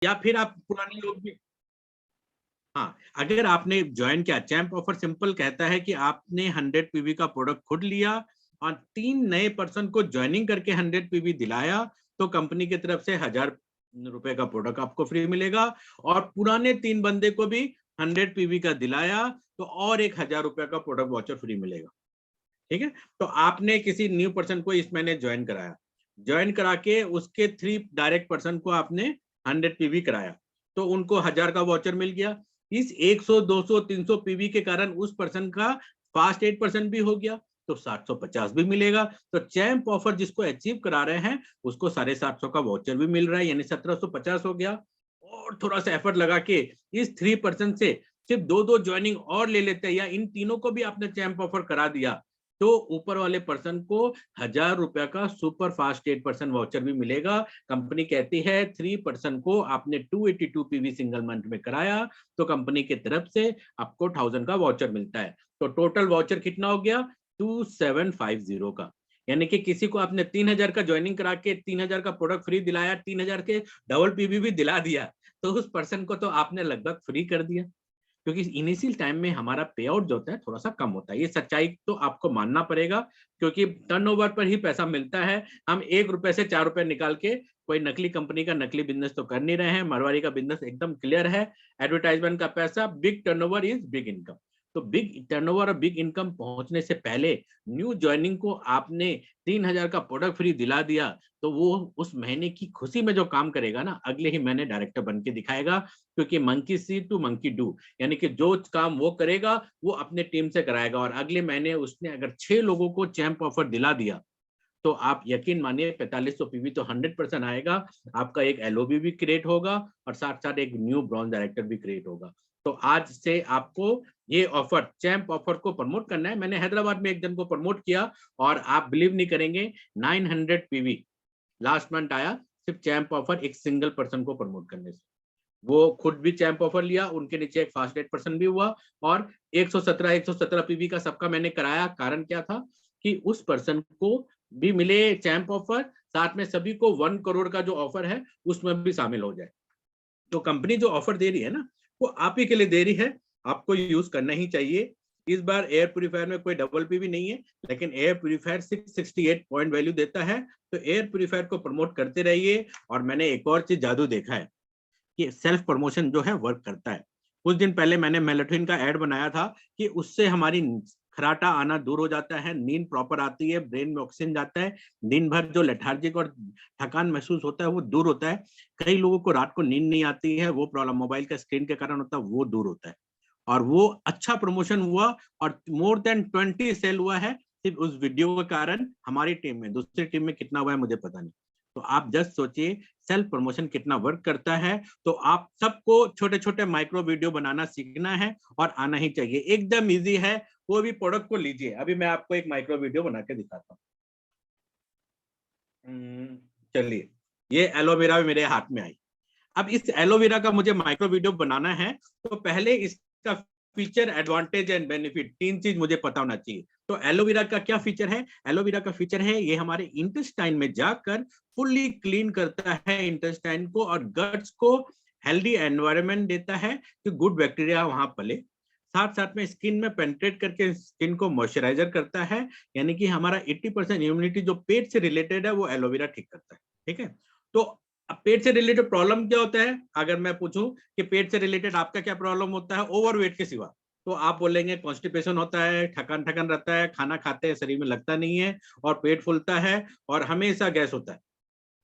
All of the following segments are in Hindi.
या फिर आप पुराने लोग भी, हाँ, अगर आपने ज्वाइन किया, चैंप ऑफर सिंपल कहता है कि आपने 100 पीवी का प्रोडक्ट खुद लिया और 3 नए पर्सन को ज्वाइनिंग करके 100 पीवी दिलाया, तो कंपनी की तरफ से 1000 रुपए का प्रोडक्ट आपको फ्री मिलेगा। और पुराने 3 बंदे को भी 100 पीवी का दिलाया तो और एक 1000 रुपए का प्रोडक्ट वाउचर फ्री मिलेगा। ठीक है, तो आपने किसी न्यू पर्सन को इस महीने ज्वाइन कराया, ज्वाइन करा के उसके 3 डायरेक्ट पर्सन को आपने 100 पीवी कराया, तो उनको 1000 का वाउचर मिल गया। इस 100 200 300 पीवी के कारण उस पर्सन का फास्ट 8% भी हो गया, तो 750 भी मिलेगा। तो चैंप ऑफर जिसको अचीव करा रहे हैं उसको 750 का वाउचर भी मिल रहा है, यानी 1750 हो गया। और थोड़ा सा एफर्ट लगा के इस 3% से सिर्फ 2 ज्वाइनिंग और ले लेते हैं, या इन तीनों को भी आपने चैंप ऑफर करा दिया, तो ऊपर वाले पर्सन को 1000 रुपए का सुपर फास्ट 8% वाउचर भी मिलेगा। कंपनी कहती है 3% को आपने 282 पीवी सिंगल मंथ में कराया तो कंपनी की तरफ से आपको 1000 का वाउचर मिलता है। तो टोटल वाउचर कितना हो गया? 2750 का। यानी कि किसी को आपने 3000 का ज्वाइनिंग करा के 3000 का प्रोडक्ट फ्री दिलाया, 3000 के डबल पीवी भी दिला दिया, तो उस पर्सन को तो आपने लगभग फ्री कर दिया। क्योंकि इनिशियल टाइम में हमारा पे आउट जो होता है थोड़ा सा कम होता है, ये सच्चाई तो आपको मानना पड़ेगा, क्योंकि टर्नओवर पर ही पैसा मिलता है। हम 1 रुपए से 4 रुपए निकाल के कोई नकली कंपनी का नकली बिजनेस तो कर नहीं रहे हैं। मारवाड़ी का बिजनेस एकदम क्लियर है, एडवर्टाइजमेंट का पैसा, big turnover is big income. तो बिग टर्नओवर और बिग इनकम पहुंचने से पहले न्यू ज्वाइनिंग को आपने 3000 का प्रोडक्ट फ्री दिला दिया, तो वो उस महीने की खुशी में जो काम करेगा ना, अगले ही महीने डायरेक्टर बन के दिखाएगा। क्योंकि monkey see to monkey do, यानी कि जो काम वो करेगा वो अपने टीम से कराएगा। और अगले महीने उसने अगर 6 लोगों को चैंप ऑफर दिला दिया, तो आप यकीन मानिए 4500 पीवी तो 100% आएगा। आपका एक एलओबी भी क्रिएट होगा और साथ साथ एक न्यू ब्रॉन्ज डायरेक्टर भी क्रिएट होगा। तो आज से आपको ये ऑफर, चैंप ऑफर को प्रमोट करना है। मैंने हैदराबाद में एक जन को प्रमोट किया और आप बिलीव नहीं करेंगे, 900 पीवी लास्ट मंथ आया सिर्फ चैंप ऑफर एक सिंगल पर्सन को प्रमोट करने से। वो खुद भी चैंप ऑफर लिया, उनके नीचे एक फास्ट 8% भी हुआ और 117 पीवी का सबका मैंने कराया। कारण क्या था कि उस पर्सन को भी मिले चैंप ऑफर, साथ में सभी को 1 करोड़ का जो ऑफर है उसमें भी शामिल हो जाए। तो कंपनी जो ऑफर दे रही है ना, वो आप ही के लिए दे रही है, आपको यूज करना ही चाहिए। इस बार एयर प्यूरीफायर में कोई डबल पीवी नहीं है, लेकिन एयर प्यूरीफायर 668 पॉइंट वैल्यू देता है। तो एयर प्यूरीफायर को प्रमोट करते रहिए। और मैंने एक और चीज जादू देखा है कि सेल्फ प्रमोशन जो है वर्क करता है। कुछ दिन पहले मैंने मेलेटोनिन का ऐड बनाया था कि उससे हमारी खराटा आना दूर हो जाता है, नींद प्रॉपर आती है, ब्रेन में ऑक्सीजन जाता है, दिन भर जो लेथार्जिक और थकान महसूस होता है वो दूर होता है। कई लोगों को रात को नींद नहीं आती है, वो प्रॉब्लम मोबाइल का स्क्रीन के कारण होता है, वो दूर होता है। और वो अच्छा प्रमोशन हुआ और मोर देन 20 सेल हुआ है सिर्फ उस वीडियो के कारण। हमारी टीम में, दूसरी टीम में कितना हुआ है मुझे पता नहीं। तो आप जस्ट सोचिए सेल्फ प्रमोशन कितना वर्क करता है। तो आप सबको छोटे छोटे माइक्रो वीडियो बनाना सीखना है और आना ही चाहिए, एकदम इजी है। कोई भी प्रोडक्ट को लीजिए, अभी मैं आपको एक माइक्रो वीडियो बना के दिखाता हूँ। चलिए, ये एलोवेरा मेरे हाथ में आई। अब इस एलोवेरा का मुझे माइक्रो वीडियो बनाना है, तो पहले इसका फीचर, एडवांटेज एंड बेनिफिट, 3 चीज मुझे पता होना चाहिए। तो एलोवेरा का क्या फीचर है? एलोवेरा का फीचर है ये हमारे इंटेस्टाइन में जाकर फुल्ली क्लीन करता है इंटेस्टाइन को और गट्स को हेल्दी एनवायरनमेंट देता है कि गुड बैक्टीरिया वहां पले। साथ साथ में स्किन में पेंट्रेट करके स्किन को मॉइस्चराइजर करता है, यानी कि हमारा 80% इम्यूनिटी जो पेट से रिलेटेड है वो एलोवेरा ठीक करता है। ठीक है, तो अब पेट से रिलेटेड प्रॉब्लम क्या होता है? अगर मैं पूछूं कि पेट से रिलेटेड आपका क्या प्रॉब्लम होता है ओवरवेट के सिवा, तो आप बोलेंगे कॉन्स्टिपेशन होता है, थकान थकान रहता है, खाना खाते हैं शरीर में लगता नहीं है और पेट फूलता है और हमेशा गैस होता है,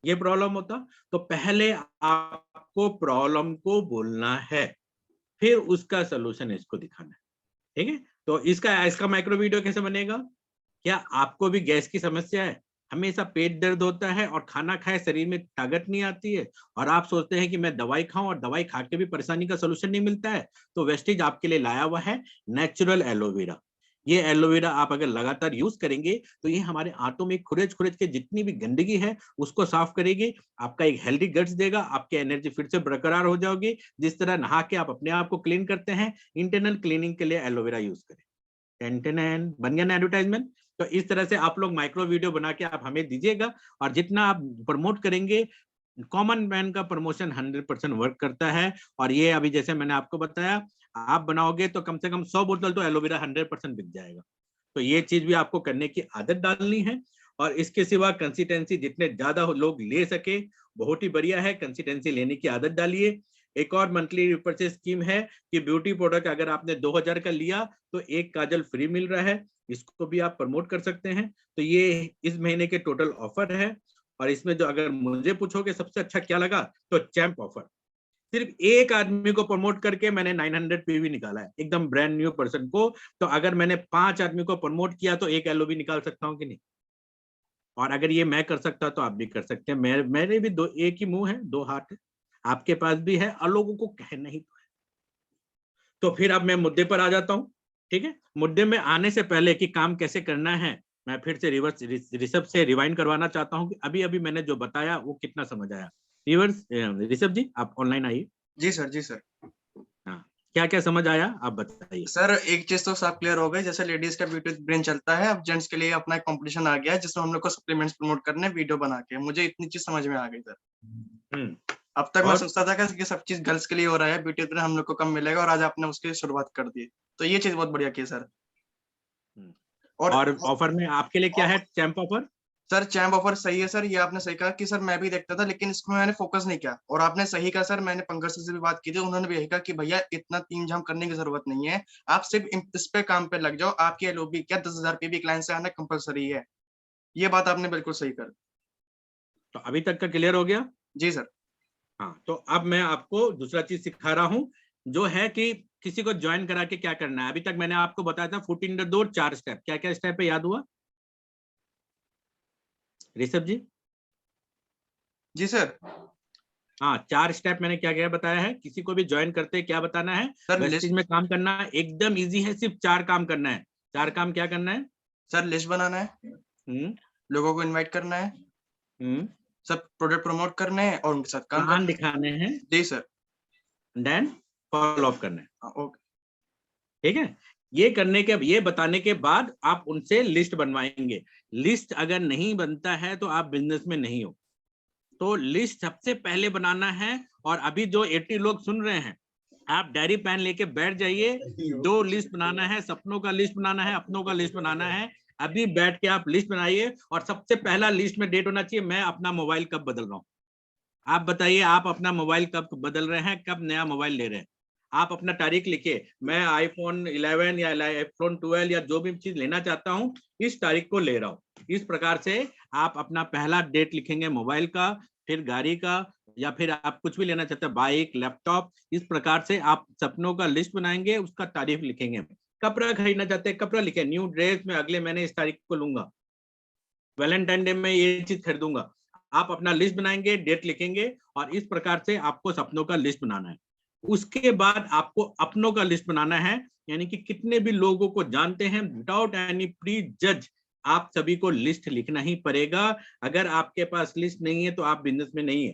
ये प्रॉब्लम होता। तो पहले आपको प्रॉब्लम को बोलना है, फिर उसका सोल्यूशन इसको दिखाना है। ठीक है, तो इसका इसका माइक्रो वीडियो कैसे बनेगा? क्या आपको भी गैस की समस्या है, हमेशा पेट दर्द होता है और खाना खाए शरीर में ताकत नहीं आती है, और आप सोचते हैं कि मैं दवाई खाऊं और दवाई खा के भी परेशानी का सोल्यूशन नहीं मिलता है? तो वेस्टीज आपके लिए लाया हुआ है नेचुरल एलोवेरा। ये एलोवेरा आप अगर लगातार यूज करेंगे तो ये हमारे आंतों में खुरेज खुरेज के जितनी भी गंदगी है उसको साफ करेगी, आपका एक हेल्दी गट्स देगा, आपकी एनर्जी फिर से बरकरार हो जाओगी। जिस तरह नहा के आप अपने आप को क्लीन करते हैं, इंटरनल क्लीनिंग के लिए एलोवेरा यूज करें। टेंटेन बन गया ना एडवर्टाइजमेंट। तो इस तरह से आप लोग माइक्रो वीडियो बना के आप हमें दीजिएगा और जितना आप प्रमोट करेंगे कॉमन मैन का प्रमोशन 100% वर्क करता है। और ये अभी जैसे मैंने आपको बताया, आप बनाओगे तो कम से कम 100 बोतल तो एलोवेरा 100% बिक जाएगा। तो ये चीज भी आपको करने की आदत डालनी है। और इसके सिवा कंसिस्टेंसी जितने ज्यादा लोग ले सके बहुत ही बढ़िया है, कंसिस्टेंसी लेने की आदत डालिए। एक और मंथली रिपर्चेज स्कीम है कि ब्यूटी प्रोडक्ट अगर आपने 2000 का लिया तो एक काजल फ्री मिल रहा है, इसको भी आप प्रमोट कर सकते हैं। तो ये इस महीने के टोटल ऑफर है। और इसमें जो अगर मुझे पूछोगे सबसे अच्छा क्या लगा तो चैंप ऑफर, सिर्फ एक आदमी को प्रमोट करके मैंने 900 पीवी निकाला है, एकदम ब्रांड न्यू पर्सन को। तो अगर मैंने 5 आदमी को प्रमोट किया तो एक एलओबी निकाल सकता हूँ कि नहीं? और अगर ये मैं कर सकता तो आप भी कर सकते हैं। मेरे भी दो एक ही मुंह है, दो हाथ है, आपके पास भी है और लोगों को कहना ही तो है। तो फिर अब मैं मुद्दे पर आ जाता हूँ। ठीक है, मुद्दे में आने से पहले कि काम कैसे करना है, मैं फिर से ऋषभ से रिवाइंड करवाना चाहता हूँ कि अभी अभी मैंने जो बताया वो कितना समझ आया। ऋषभ जी आप ऑनलाइन आइए। जी सर, जी सर। हाँ, क्या क्या समझ आया आप बताइए। सर एक चीज तो सब क्लियर हो गई, जैसे लेडीज का ब्यूटी ब्रेन चलता है, अब जेंट्स के लिए अपना एक कंपटीशन आ गया है जिसमें हम लोग को सप्लीमेंट्स प्रमोट करने वीडियो बना के। मुझे इतनी चीज समझ में आ गई सर। अब तक मैं और सोचता था कि सब चीज गर्ल्स के लिए हो रहा है, ब्यूटी ब्रेन हम लोग को कम मिलेगा, और आज आपने उसकी शुरुआत कर दी। तो ये चीज बहुत बढ़िया की सर। और ऑफर में आपके लिए क्या है champ offer? Sir champ offer सही है सर, ये आपने सही कहा कि सर मैं भी देखता था लेकिन इसमें मैंने फोकस नहीं किया, और आपने सही कहा सर। मैंने पंकज सर से भी बात की थी, उन्होंने भी यही कहा कि भैया इतना तीन झाम करने की जरूरत नहीं है, आप सिर्फ इस पे काम पे लग जाओ। आपकी एलओबी क्या 10,000 पे भी क्लाइंट से आना कंपलसरी है। ये बात आपने बिल्कुल सही कर। तो अभी तक का क्लियर हो गया? जी सर। हाँ, तो अब मैं आपको दूसरा चीज सिखा रहा हूँ, जो है कि किसी को ज्वाइन करा के क्या करना है। अभी तक मैंने आपको बताया था 14 डोर 4 स्टेप, क्या क्या स्टेप है याद हुआ ऋषभ जी? जी सर। हाँ, 4 स्टेप मैंने क्या क्या बताया है। किसी को भी ज्वाइन करते क्या बताना है, सर वेस्टिज लिस्ट। में काम करना एकदम इजी है, सिर्फ 4 काम करना है। 4 काम क्या करना है? सर लिस्ट बनाना है, हम्म लोगों को इनवाइट करना है, हम्म सब प्रोडक्ट प्रमोट करने हैं और उनके साथ काम प्लान करना दिखाने हैं, है। जी सर। देन फॉलो अप करना है। ओके। ठीक है, ये करने के ये बताने के बाद आप उनसे लिस्ट बनवाएंगे। लिस्ट अगर नहीं बनता है तो आप बिजनेस में नहीं हो। तो लिस्ट सबसे पहले बनाना है। और अभी जो 80 लोग सुन रहे हैं, आप डायरी पेन लेके बैठ जाइए। 2 लिस्ट बनाना है, सपनों का लिस्ट बनाना है, अपनों का लिस्ट बनाना है। अभी बैठ के आप लिस्ट बनाइए। और सबसे पहला लिस्ट में डेट होना चाहिए, मैं अपना मोबाइल कब बदल रहा हूँ। आप बताइए, आप अपना मोबाइल कब बदल रहे हैं, कब नया मोबाइल ले रहे हैं। आप अपना तारीख लिखिए, मैं आईफोन 11 या आईफोन 12 या जो भी चीज लेना चाहता हूँ इस तारीख को ले रहा हूँ। इस प्रकार से आप अपना पहला डेट लिखेंगे मोबाइल का, फिर गाड़ी का, या फिर आप कुछ भी लेना चाहते हैं, बाइक, लैपटॉप। इस प्रकार से आप सपनों का लिस्ट बनाएंगे, उसका तारीख लिखेंगे। कपड़ा खरीदना चाहते हैं, कपड़ा लिखे, न्यू ड्रेस में अगले महीने इस तारीख को लूंगा, वैलेंटाइन डे में ये चीज खरीदूंगा। आप अपना लिस्ट बनाएंगे, डेट लिखेंगे, और इस प्रकार से आपको सपनों का लिस्ट बनाना है। उसके बाद आपको अपनों का लिस्ट बनाना है, यानी कि कितने भी लोगों को जानते हैं, विदाउट एनी प्री जज आप सभी को लिस्ट लिखना ही पड़ेगा। अगर आपके पास लिस्ट नहीं है तो आप बिजनेस में नहीं है।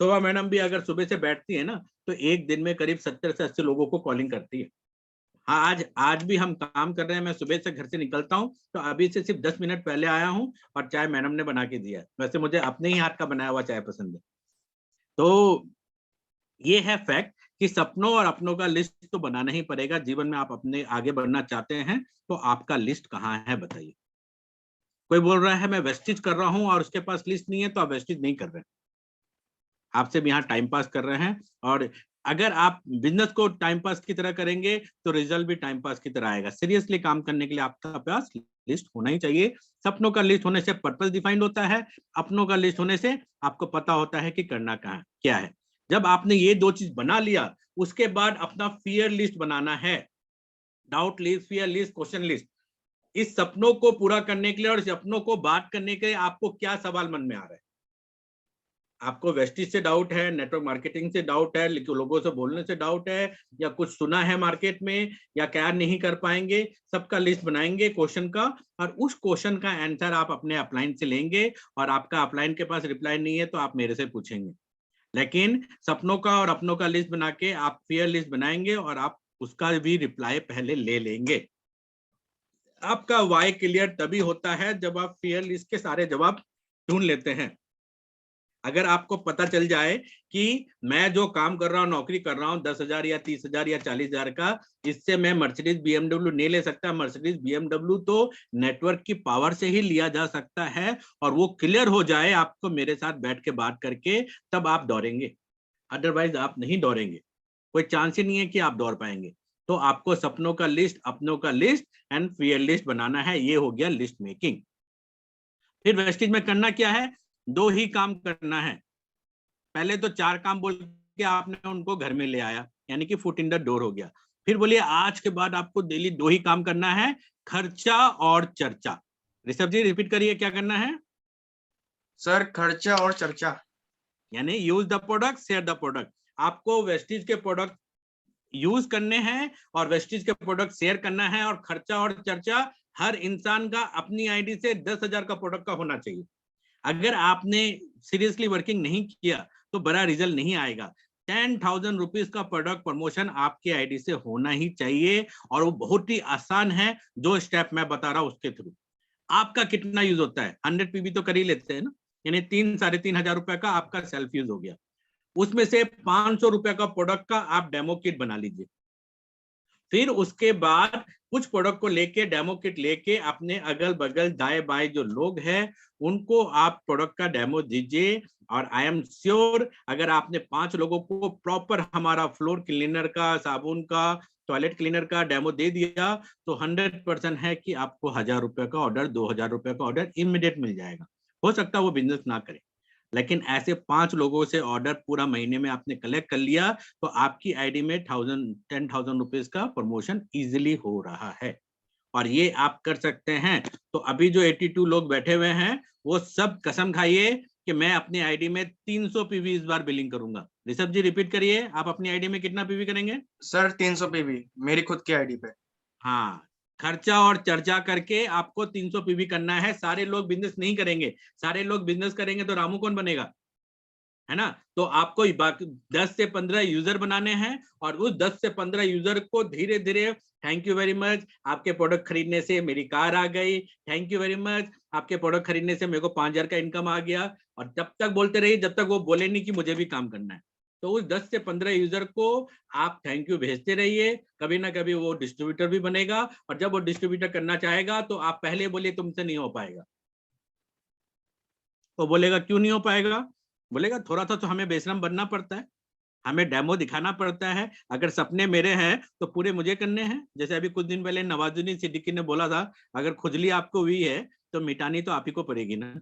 शोभा मैडम भी अगर सुबह से बैठती है ना तो एक दिन में करीब 70 से 80 लोगों को कॉलिंग करती है। आज आज भी हम काम कर रहे हैं, मैं सुबह से घर से निकलता हूँ तो अभी से सिर्फ 10 मिनट पहले आया हूँ और चाय मैडम ने बना के दिया है। वैसे मुझे अपने ही हाथ का बनाया हुआ चाय पसंद है। तो ये है फैक्ट कि सपनों और अपनों का लिस्ट तो बनाना ही पड़ेगा। जीवन में आप अपने आगे बढ़ना चाहते हैं तो आपका लिस्ट कहाँ है बताइए। कोई बोल रहा है मैं वेस्टिज कर रहा हूँ और उसके पास लिस्ट नहीं है, तो आप वेस्टिज नहीं कर रहे, आप सिर्फ यहाँ टाइम पास कर रहे हैं। और अगर आप बिजनेस को टाइम पास की तरह करेंगे तो रिजल्ट भी टाइम पास की तरह आएगा। सीरियसली काम करने के लिए आपका पास लिस्ट होना ही चाहिए। सपनों का लिस्ट होने से पर्पस डिफाइंड होता है, अपनों का लिस्ट होने से आपको पता होता है कि करना कहाँ क्या है। जब आपने ये दो चीज बना लिया, उसके बाद अपना फियर लिस्ट बनाना है, doubt list, fear list, question list. इस सपनों को पूरा करने के लिए और सपनों को बात करने के लिए आपको क्या सवाल मन में आ रहा है? आपको वेस्टिज से डाउट है, नेटवर्क मार्केटिंग से डाउट है, लोगों से बोलने से डाउट है, या कुछ सुना है मार्केट में, या क्या नहीं कर पाएंगे, सबका लिस्ट बनाएंगे क्वेश्चन का। और उस क्वेश्चन का आंसर आप अपने अपलाइन से लेंगे, और आपका अपलाइन के पास रिप्लाई नहीं है तो आप मेरे से पूछेंगे। लेकिन सपनों का और अपनों का लिस्ट बना के आप फेयर लिस्ट बनाएंगे और आप उसका भी रिप्लाई पहले ले लेंगे। आपका वाई क्लियर तभी होता है जब आप फेयर लिस्ट के सारे जवाब ढूंढ लेते हैं। अगर आपको पता चल जाए कि मैं जो काम कर रहा हूँ, नौकरी कर रहा हूँ 10,000 या 30,000 या 40,000 का, इससे मैं मर्सिडीज बीएमडब्ल्यू नहीं ले सकता। मर्सिडीज बीएमडब्ल्यू तो नेटवर्क की पावर से ही लिया जा सकता है, और वो क्लियर हो जाए आपको मेरे साथ बैठ के बात करके, तब आप दौड़ेंगे, अदरवाइज आप नहीं दौड़ेंगे। कोई चांस ही नहीं है कि आप दौड़ पाएंगे। तो आपको सपनों का लिस्ट, अपनों का लिस्ट एंड फियर लिस्ट बनाना है। ये हो गया लिस्ट मेकिंग। फिर वेस्टेज में करना क्या है? 2 ही काम करना है। पहले तो 4 काम बोल के आपने उनको घर में ले आया, यानी कि फुट इन द डोर हो गया। फिर बोलिए आज के बाद आपको डेली 2 ही काम करना है, खर्चा और चर्चा। ऋषभ जी रिपीट करिए, क्या करना है? सर खर्चा और चर्चा। यानी use the product, share the product. आपको वेस्टीज के प्रोडक्ट यूज करने हैं और वेस्टीज के प्रोडक्ट शेयर करना है, और खर्चा और चर्चा हर इंसान का अपनी आईडी से 10,000 का प्रोडक्ट का होना चाहिए। अगर आपने सीरियसली वर्किंग नहीं किया तो बड़ा रिजल्ट नहीं आएगा। 10,000 रुपीज का प्रोडक्ट प्रमोशन आपके आईडी से होना ही चाहिए, और वो बहुत ही आसान है। जो स्टेप मैं बता रहा हूं उसके थ्रू आपका कितना यूज होता है? 100 पीबी तो कर ही लेते हैं ना, यानी 3-3,500 रुपए का आपका सेल्फ यूज हो गया। उसमें से 500 रुपए का प्रोडक्ट का आप डेमो किट बना लीजिए। फिर उसके बाद कुछ प्रोडक्ट को लेके, डेमो किट लेके, अपने अगल बगल दाएं बाएं जो लोग हैं उनको आप प्रोडक्ट का डेमो दीजिए। और आई एम श्योर अगर आपने 5 लोगों को प्रॉपर हमारा फ्लोर क्लीनर का, साबुन का, टॉयलेट क्लीनर का डेमो दे दिया, तो 100% है कि आपको 1,000 रुपए का ऑर्डर, 2,000 रुपए का ऑर्डर इमीडिएट मिल जाएगा। हो सकता है वो बिजनेस ना करे, लेकिन ऐसे 5 लोगों से ऑर्डर पूरा महीने में आपने कलेक्ट कर लिया, तो आपकी आईडी में 10,000 रुपीज का प्रमोशन इजिली हो रहा है। और ये आप कर सकते हैं। तो अभी जो 82 लोग बैठे हुए हैं वो सब कसम खाइए कि मैं अपनी आईडी में 300 पीवी इस बार बिलिंग करूंगा। ऋषभ जी रिपीट करिए, आप अपनी आईडी में कितना पीवी करेंगे? सर 300 पीवी मेरी खुद की आईडी पे। हाँ, खर्चा और चर्चा करके आपको 300 पीवी करना है। सारे लोग बिजनेस नहीं करेंगे। सारे लोग बिजनेस करेंगे तो रामू कौन बनेगा? है ना? तो आपको 10 से 15 यूजर बनाने हैं, और उस 10 से 15 यूजर को धीरे धीरे, थैंक यू वेरी मच, आपके प्रोडक्ट खरीदने से मेरी कार आ गई, थैंक यू वेरी मच, आपके प्रोडक्ट खरीदने से मेरे को 5,000 का इनकम आ गया, और जब तक बोलते रहिए जब तक वो बोले नहीं कि मुझे भी काम करना है। तो उस 10 से 15 यूजर को आप थैंक यू भेजते रहिए। कभी ना कभी वो डिस्ट्रीब्यूटर भी बनेगा, और जब वो डिस्ट्रीब्यूटर करना चाहेगा तो आप पहले बोलिए तुमसे नहीं हो पाएगा। वो बोलेगा क्यों नहीं हो पाएगा? बोलेगा थोड़ा सा तो हमें बेशरम बनना पड़ता है, हमें डेमो दिखाना पड़ता है। अगर सपने मेरे हैं तो पूरे मुझे करने हैं। जैसे अभी कुछ दिन पहले नवाजुद्दीन सिद्दीकी ने बोला था, अगर खुजली आपको हुई है तो मिटानी तो आप ही को पड़ेगी ना।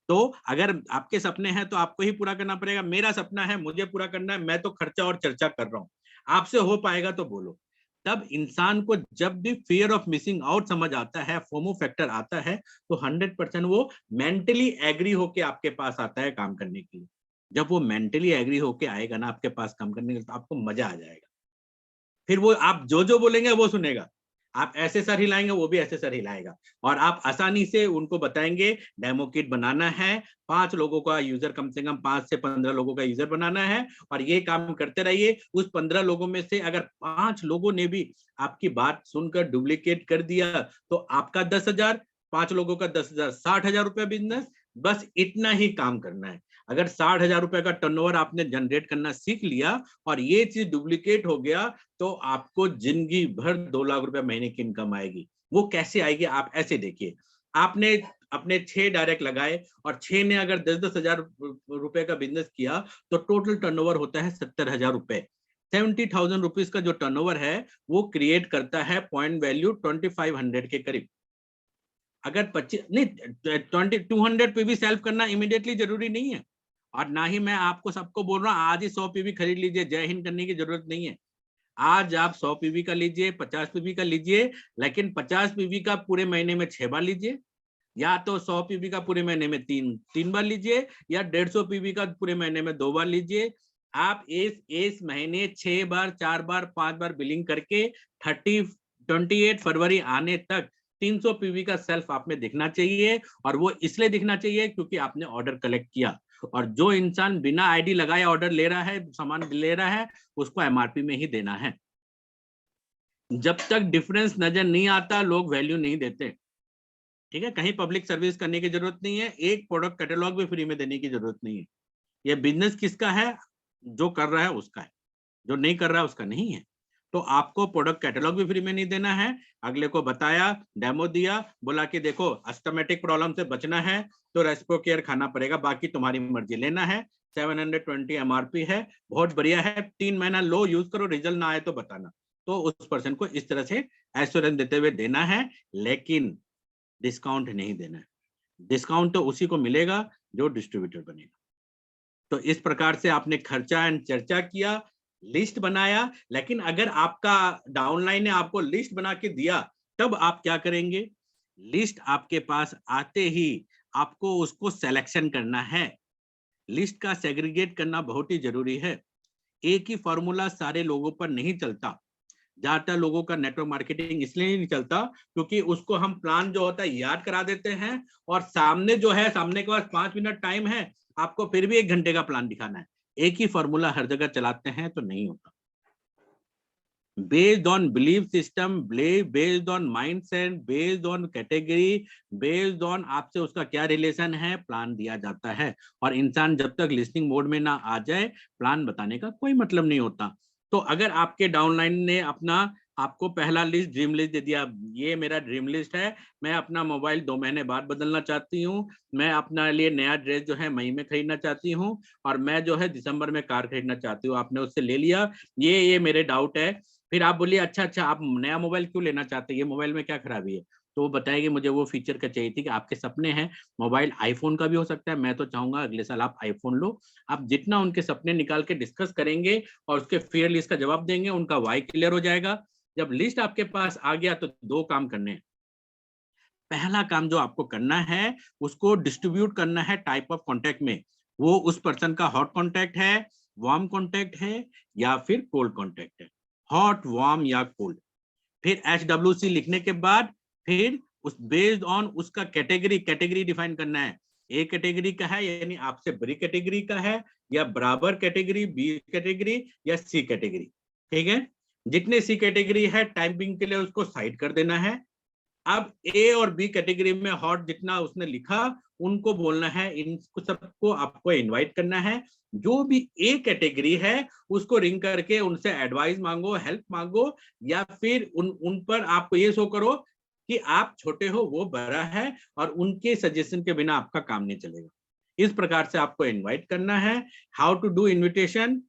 तो अगर आपके सपने हैं तो आपको ही पूरा करना पड़ेगा। मेरा सपना है, मुझे पूरा करना है, मैं तो खर्चा और चर्चा कर रहा हूँ। आपसे हो पाएगा तो बोलो। तब इंसान को जब भी फियर ऑफ मिसिंग आउट समझ आता है, फोमो फैक्टर आता है, तो 100% वो मेंटली एग्री होके आपके पास आता है काम करने के लिए। जब वो मेंटली एग्री होके आएगा ना आपके पास काम करने के लिए, तो आपको मजा आ जाएगा। फिर वो आप जो जो बोलेंगे वो सुनेगा। आप ऐसे सर हिलाएंगे वो भी ऐसे सर हिलाएगा, और आप आसानी से उनको बताएंगे डेमो किट बनाना है, 5 लोगों का यूजर, कम से कम 5 से 15 लोगों का यूजर बनाना है, और ये काम करते रहिए। उस 15 लोगों में से अगर 5 लोगों ने भी आपकी बात सुनकर डुप्लीकेट कर दिया, तो आपका 10,000, 5 लोगों का 10,000, 60,000 रुपया बिजनेस। बस इतना ही काम करना है। अगर 60,000 रुपए का टर्नओवर आपने जनरेट करना सीख लिया और ये चीज डुप्लीकेट हो गया, तो आपको जिंदगी भर 2 लाख रुपए महीने की इनकम आएगी। वो कैसे आएगी आप ऐसे देखिए, आपने अपने 6 डायरेक्ट लगाए और 6 ने अगर 10-10 हजार रुपए का बिजनेस किया, तो टोटल टर्नओवर होता है 70,000 रुपए। 70,000 रुपीज का जो टर्नओवर है वो क्रिएट करता है पॉइंट वैल्यू 2500 के करीब। अगर 25 नहीं 200 पीवी सेल्फ करना इमीडिएटली जरूरी नहीं है, और ना ही मैं आपको सबको बोल रहा हूँ आज ही 100 पीवी खरीद लीजिए, जय हिंद करने की जरूरत नहीं है। आज आप 100 पीवी का लीजिए, 50 पीवी का लीजिए, लेकिन 50 पीवी का पूरे महीने में 6 बार लीजिए, या तो 100 पीवी का पूरे महीने में तीन बार लीजिए, या 150 पीवी का पूरे महीने में 2 बार लीजिए। आप इस महीने 6 बार, 4 बार, 5 बार बिलिंग करके 28 फरवरी आने तक 300 पीवी का सेल्फ आप में दिखना चाहिए, और वो इसलिए दिखना चाहिए क्योंकि आपने ऑर्डर कलेक्ट किया। और जो इंसान बिना आईडी लगाए ऑर्डर ले रहा है, सामान ले रहा है, उसको एमआरपी में ही देना है। जब तक डिफरेंस नजर नहीं आता लोग वैल्यू नहीं देते। ठीक है, कहीं पब्लिक सर्विस करने की जरूरत नहीं है, एक प्रोडक्ट कैटलॉग भी फ्री में देने की जरूरत नहीं है। ये बिजनेस किसका है? जो कर रहा है उसका है, जो नहीं कर रहा है उसका नहीं है। तो आपको प्रोडक्ट कैटलॉग भी फ्री में नहीं देना है, अगले को बताया, डेमो दिया, बोला कि देखो अस्थमेटिक प्रॉब्लम से बचना है तो रेस्पो केयर खाना पड़ेगा, बाकी तुम्हारी मर्जी, लेना है 720 MRP है, बहुत बढ़िया है, 3 महीना लो, यूज करो, रिजल्ट ना आए तो बताना। तो उस पर्सन को इस तरह से एश्योरेंस देते हुए देना है, लेकिन डिस्काउंट नहीं देना है। डिस्काउंट तो उसी को मिलेगा जो डिस्ट्रीब्यूटर बनेगा। तो इस प्रकार से आपने खर्चा एंड चर्चा किया, लिस्ट बनाया, लेकिन अगर आपका डाउनलाइन ने आपको लिस्ट बना के दिया, तब आप क्या करेंगे? लिस्ट आपके पास आते ही आपको उसको सिलेक्शन करना है। लिस्ट का सेग्रीगेट करना बहुत ही जरूरी है। एक ही फॉर्मूला सारे लोगों पर नहीं चलता। ज्यादातर लोगों का नेटवर्क मार्केटिंग इसलिए नहीं चलता क्योंकि उसको हम प्लान जो होता है याद करा देते हैं, और सामने जो है, सामने के पास 5 मिनट टाइम है, आपको फिर भी 1 घंटे का प्लान दिखाना है। एक ही फॉर्मूला हर जगह चलाते हैं तो नहीं होता। based on belief system, based on mindset, based on category, based on आपसे उसका क्या रिलेशन है, प्लान दिया जाता है। और इंसान जब तक लिसनिंग मोड में ना आ जाए, प्लान बताने का कोई मतलब नहीं होता। तो अगर आपके डाउनलाइन ने अपना आपको पहला लिस्ट, ड्रीम लिस्ट दे दिया, ये मेरा ड्रीम लिस्ट है, मैं अपना मोबाइल 2 महीने बाद बदलना चाहती हूँ, मैं अपना लिए नया ड्रेस जो है मई में खरीदना चाहती हूँ, और मैं जो है दिसंबर में कार खरीदना चाहती हूँ, आपने उससे ले लिया, ये मेरे डाउट है। फिर आप बोलिए अच्छा आप नया मोबाइल क्यों लेना चाहते हैं, ये मोबाइल में क्या खराबी है? तो वो बताएगी मुझे वो फीचर का चाहिए थी कि आपके सपने हैं, मोबाइल आईफोन का भी हो सकता है, मैं तो चाहूंगा अगले साल आप आईफोन लो। आप जितना उनके सपने निकाल के डिस्कस करेंगे और उसके फेयर लिस्ट का जवाब देंगे, उनका वाई क्लियर हो जाएगा। जब लिस्ट आपके पास आ गया तो 2 काम करने हैं। पहला काम जो आपको करना है, उसको डिस्ट्रीब्यूट करना है टाइप ऑफ कॉन्टैक्ट में। वो उस पर्सन का हॉट कॉन्टैक्ट है, वार्म कॉन्टैक्ट है, या फिर कोल्ड कॉन्टैक्ट है। हॉट, वार्म या कोल्ड। फिर HWC लिखने के बाद फिर उस बेस्ड ऑन उसका कैटेगरी डिफाइन करना है। ए कैटेगरी का है यानी आपसे बड़ी कैटेगरी का है, या बराबर कैटेगरी, बी कैटेगरी, या सी कैटेगरी। ठीक है, जितने सी कैटेगरी है टाइपिंग के लिए उसको साइड कर देना है। अब ए और बी कैटेगरी में हॉट जितना उसने लिखा, उनको बोलना है, इनको सबको आपको इनवाइट करना है। जो भी ए कैटेगरी है उसको रिंग करके उनसे एडवाइस मांगो, हेल्प मांगो, या फिर उन पर आपको ये शो करो कि आप छोटे हो, वो बड़ा है, और उनके सजेशन के बिना आपका काम नहीं चलेगा। इस प्रकार से आपको इनवाइट करना है। How to do invitation,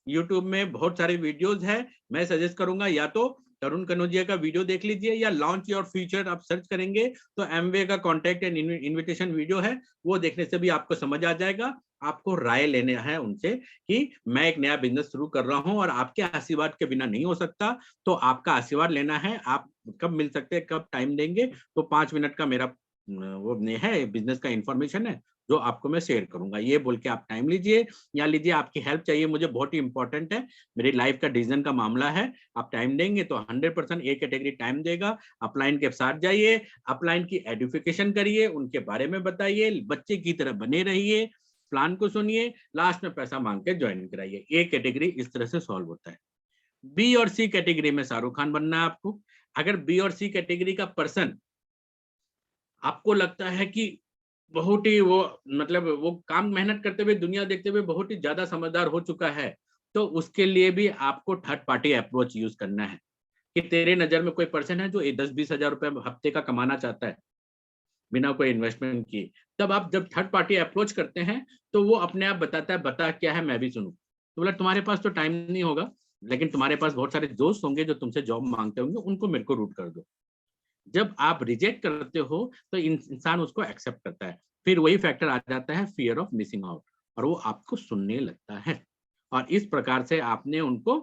YouTube में बहुत सारे वीडियोस है, मैं सजेस्ट करूंगा या तो तरुण कनौजिया का वीडियो देख लीजिए, या लॉन्च योर फ्यूचर आप सर्च करेंगे तो एमवे का कॉन्टैक्ट एंड इनविटेशन वीडियो है, वो देखने से भी आपको समझ आ जाएगा। आपको राय लेने है उनसे कि मैं एक नया बिजनेस शुरू कर रहा हूं और आपके आशीर्वाद के बिना नहीं हो सकता, तो आपका आशीर्वाद लेना है। आप कब मिल सकते हैं, कब टाइम देंगे? तो 5 मिनट का मेरा वो है, बिजनेस का इंफॉर्मेशन है जो आपको मैं शेयर करूंगा, ये बोल के आप टाइम लीजिए। या लीजिए आपकी हेल्प चाहिए मुझे, बहुत ही इंपॉर्टेंट है, मेरी लाइफ का डिसीजन का मामला है, आप टाइम देंगे तो 100% ए कैटेगरी टाइम देगा। अपलाइन के साथ जाइए, अपलाइन की एडुकेशन करिए, उनके बारे में बताइए, बच्चे की तरह बने रहिए, प्लान को सुनिए, लास्ट में पैसा मांग के ज्वाइन कराइए। ए कैटेगरी इस तरह से सॉल्व होता है। बी और सी कैटेगरी में शाहरुख खान बनना है आपको। अगर बी और सी कैटेगरी का पर्सन आपको लगता है कि बहुत ही वो, मतलब वो काम मेहनत करते हुए, दुनिया देखते हुए बहुत ही ज्यादा समझदार हो चुका है, तो उसके लिए भी आपको थर्ड पार्टी अप्रोच यूज करना है। कि तेरे नजर में कोई पर्सन है जो 10-20 हजार रुपए हफ्ते का कमाना चाहता है बिना कोई इन्वेस्टमेंट किए, तब आप जब थर्ड पार्टी अप्रोच करते हैं तो वो अपने आप बताता है, बता क्या है मैं भी सुनूं। तो बोला तुम्हारे पास तो टाइम नहीं होगा, लेकिन तुम्हारे पास बहुत सारे दोस्त होंगे जो तुमसे जॉब मांगते होंगे, उनको मेरे को रूट कर दो। जब आप रिजेक्ट करते हो तो इंसान उसको एक्सेप्ट करता है। फिर वही फैक्टर आ जाता है, फियर ऑफ मिसिंग आउट, और वो आपको सुनने लगता है। और इस प्रकार से आपने उनको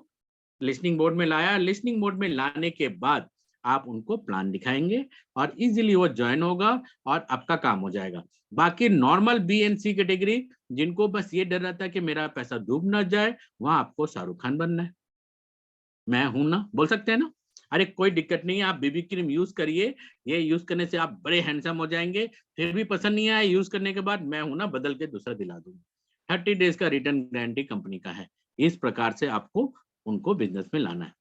लिसनिंग मोड में लाया। लिसनिंग मोड में लाने के बाद आप उनको प्लान दिखाएंगे और इजीली वो ज्वाइन होगा और आपका काम हो जाएगा। बाकी normal B and C category, जिनको बस ये डर रहता है कि मेरा पैसा डूब ना जाए, वहां आपको शाहरुख खान बनना है। मैं हूं ना, बोल सकते हैं ना, अरे कोई दिक्कत नहीं है, आप बीबी क्रीम यूज करिए, ये यूज करने से आप बड़े हैंडसम हो जाएंगे। फिर भी पसंद नहीं आया यूज करने के बाद, मैं हूं ना, बदल के दूसरा दिला दूंगा। 30 डेज का रिटर्न गारंटी कंपनी का है। इस प्रकार से आपको उनको बिजनेस में लाना है।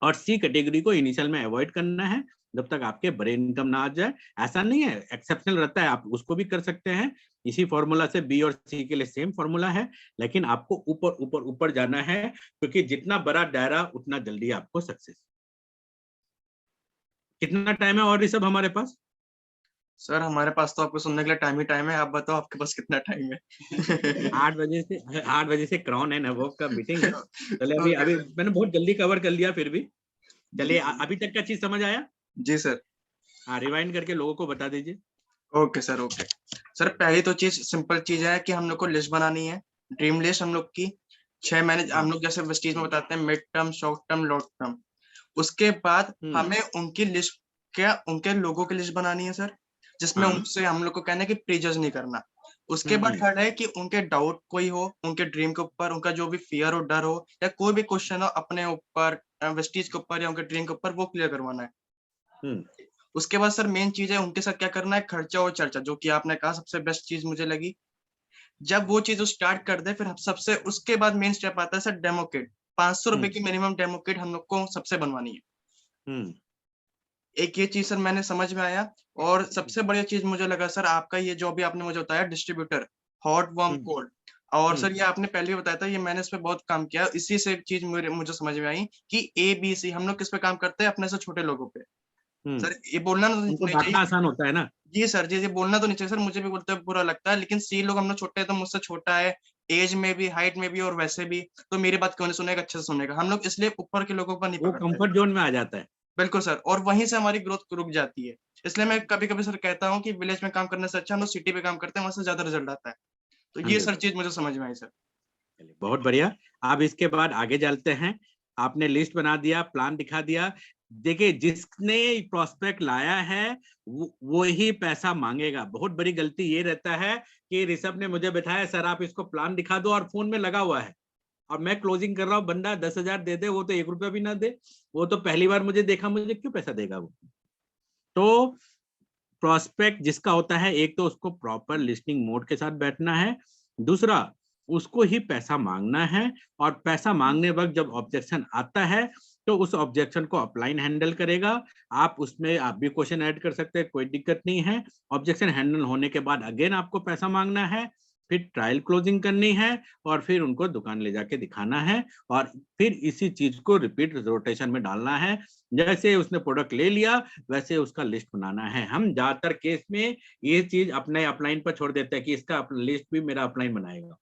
और सी कैटेगरी को इनिशियल में अवॉइड करना है। जब तक आपके बड़े इनकम ना आ जाए। ऐसा नहीं है, एक्सेप्शनल रहता है, आप उसको भी कर सकते हैं। इसी फॉर्मूला से बी और सी के लिए सेम फॉर्मूला है, लेकिन आपको ऊपर ऊपर ऊपर जाना है, क्योंकि जितना बड़ा दायरा उतना जल्दी आपको सक्सेस। कितना टाइम है और ये सब हमारे पास? सर हमारे पास तो आपको सुनने के लिए टाइम ही टाइम है, आप बताओ आपके पास कितना टाइम है? 8 बजे से क्राउन एंड अबव का मीटिंग है। चले अभी ओके अभी सर। मैंने बहुत जल्दी कवर कर लिया, फिर भी जी चलिए जी अभी तक का चीज समझ आया? जी सर। हाँ, रिवाइंड करके लोगों को बता दीजिए। Okay sir okay. सर पहली तो चीज सिंपल चीज है कि हम लोग को लिस्ट बनानी है, ड्रीम लिस्ट हम लोग की। 6 महीने हाँ। हम लोग जैसे वेस्टीज में बताते हैं, mid term, short term, long term. उसके बाद हम्म। हमें उनकी लिस्ट, क्या उनके लोगों की लिस्ट बनानी है सर, जिसमें हाँ। उनसे हम लोग को कहना है कि प्रीजज नहीं करना। उसके बाद हम्म। थर्ड है कि उनके डाउट कोई हो उनके ड्रीम के ऊपर, उनका जो भी फियर हो, डर हो, या कोई भी क्वेश्चन हो अपने ऊपर, वेस्टीज के ऊपर या उनके ड्रीम के ऊपर, वो क्लियर करवाना है। हम्म। उसके बाद सर मेन चीज है उनके साथ क्या करना है, खर्चा और चर्चा, जो कि आपने कहा सबसे बेस्ट चीज मुझे लगी। जब वो चीज स्टार्ट कर दे, फिर हम सबसे उसके बाद मेन स्टेप आता है सर डेमो किट। 500 रुपए हम्म। की मिनिमम डेमो किट हम लोग को सबसे बनवानी है। हम्म। एक ये चीज सर मैंने समझ में आया। और सबसे बढ़िया चीज मुझे लगा सर आपका ये जो भी आपने मुझे बताया, डिस्ट्रीब्यूटर, हॉट वार्म हम्म। कोल्ड। और हम्म। सर ये आपने पहले भी बताया था, ये मैंने इस पे बहुत काम किया, इसी से एक चीज मुझे समझ में आई कि ABC हम लोग किस पे काम करते हैं, अपने से छोटे लोगों पे। हम्म। सर ये बोलना उनको नहीं चाहिए। बांटना आसान होता है ना। जी सर, जी, जी, बोलना तो नहीं चाहिए सर, मुझे भी बोलते हुए बुरा लगता है, लेकिन सी लोग हम लोग छोटे हैं तो मुझसे छोटा है, एज में भी, हाइट में भी और वैसे भी, तो मेरी बात क्यों नहीं सुनेगा, अच्छे से सुनेगा। हम लोग इसलिए ऊपर के लोगों पर नहीं वो पकड़ते। कंफर्ट जोन में आ जाता है। बिल्कुल सर, और वहीं से हमारी ग्रोथ रुक जाती है। इसलिए मैं कभी-कभी सर कहता हूँ कि विलेज में काम करने से अच्छा हम लोग सिटी पे काम करते हैं, वहाँ से ज़्यादा रिजल्ट आता है। तो ये सर 100%। चीज़ मुझे समझ में आई सर। चलिए बहुत बढ़िया। अब इसके बाद आगे चलते हैं। आपने लिस्ट बना दिया, प्लान दिखा दिया। देखिए, जिसने प्रोस्पेक्ट लाया है वो ही पैसा मांगेगा। बहुत बड़ी गलती ये रहता है कि ऋषभ ने मुझे बताया, सर आप इसको प्लान दिखा दो, और फोन में लगा हुआ है, और मैं क्लोजिंग कर रहा हूँ, बंदा 10,000 दे दे, वो तो 1 रुपया भी ना दे। वो तो पहली बार मुझे देखा, मुझे क्यों पैसा देगा वो? तो प्रोस्पेक्ट जिसका होता है, एक तो उसको प्रॉपर लिस्टिंग मोड के साथ बैठना है, दूसरा उसको ही पैसा मांगना है। और पैसा मांगने वक्त जब ऑब्जेक्शन आता है, तो उस ऑब्जेक्शन को अपलाइन हैंडल करेगा। आप उसमें आप भी क्वेश्चन ऐड कर सकते हैं, कोई दिक्कत नहीं है। ऑब्जेक्शन हैंडल होने के बाद अगेन आपको पैसा मांगना है, फिर ट्रायल क्लोजिंग करनी है, और फिर उनको दुकान ले जाके दिखाना है, और फिर इसी चीज को रिपीट रोटेशन में डालना है। जैसे उसने प्रोडक्ट ले लिया, वैसे उसका लिस्ट बनाना है। हम ज्यादातर केस में ये चीज अपने अपलाइन पर छोड़ देते हैं कि इसका लिस्ट भी मेरा अपलाइन बनाएगा,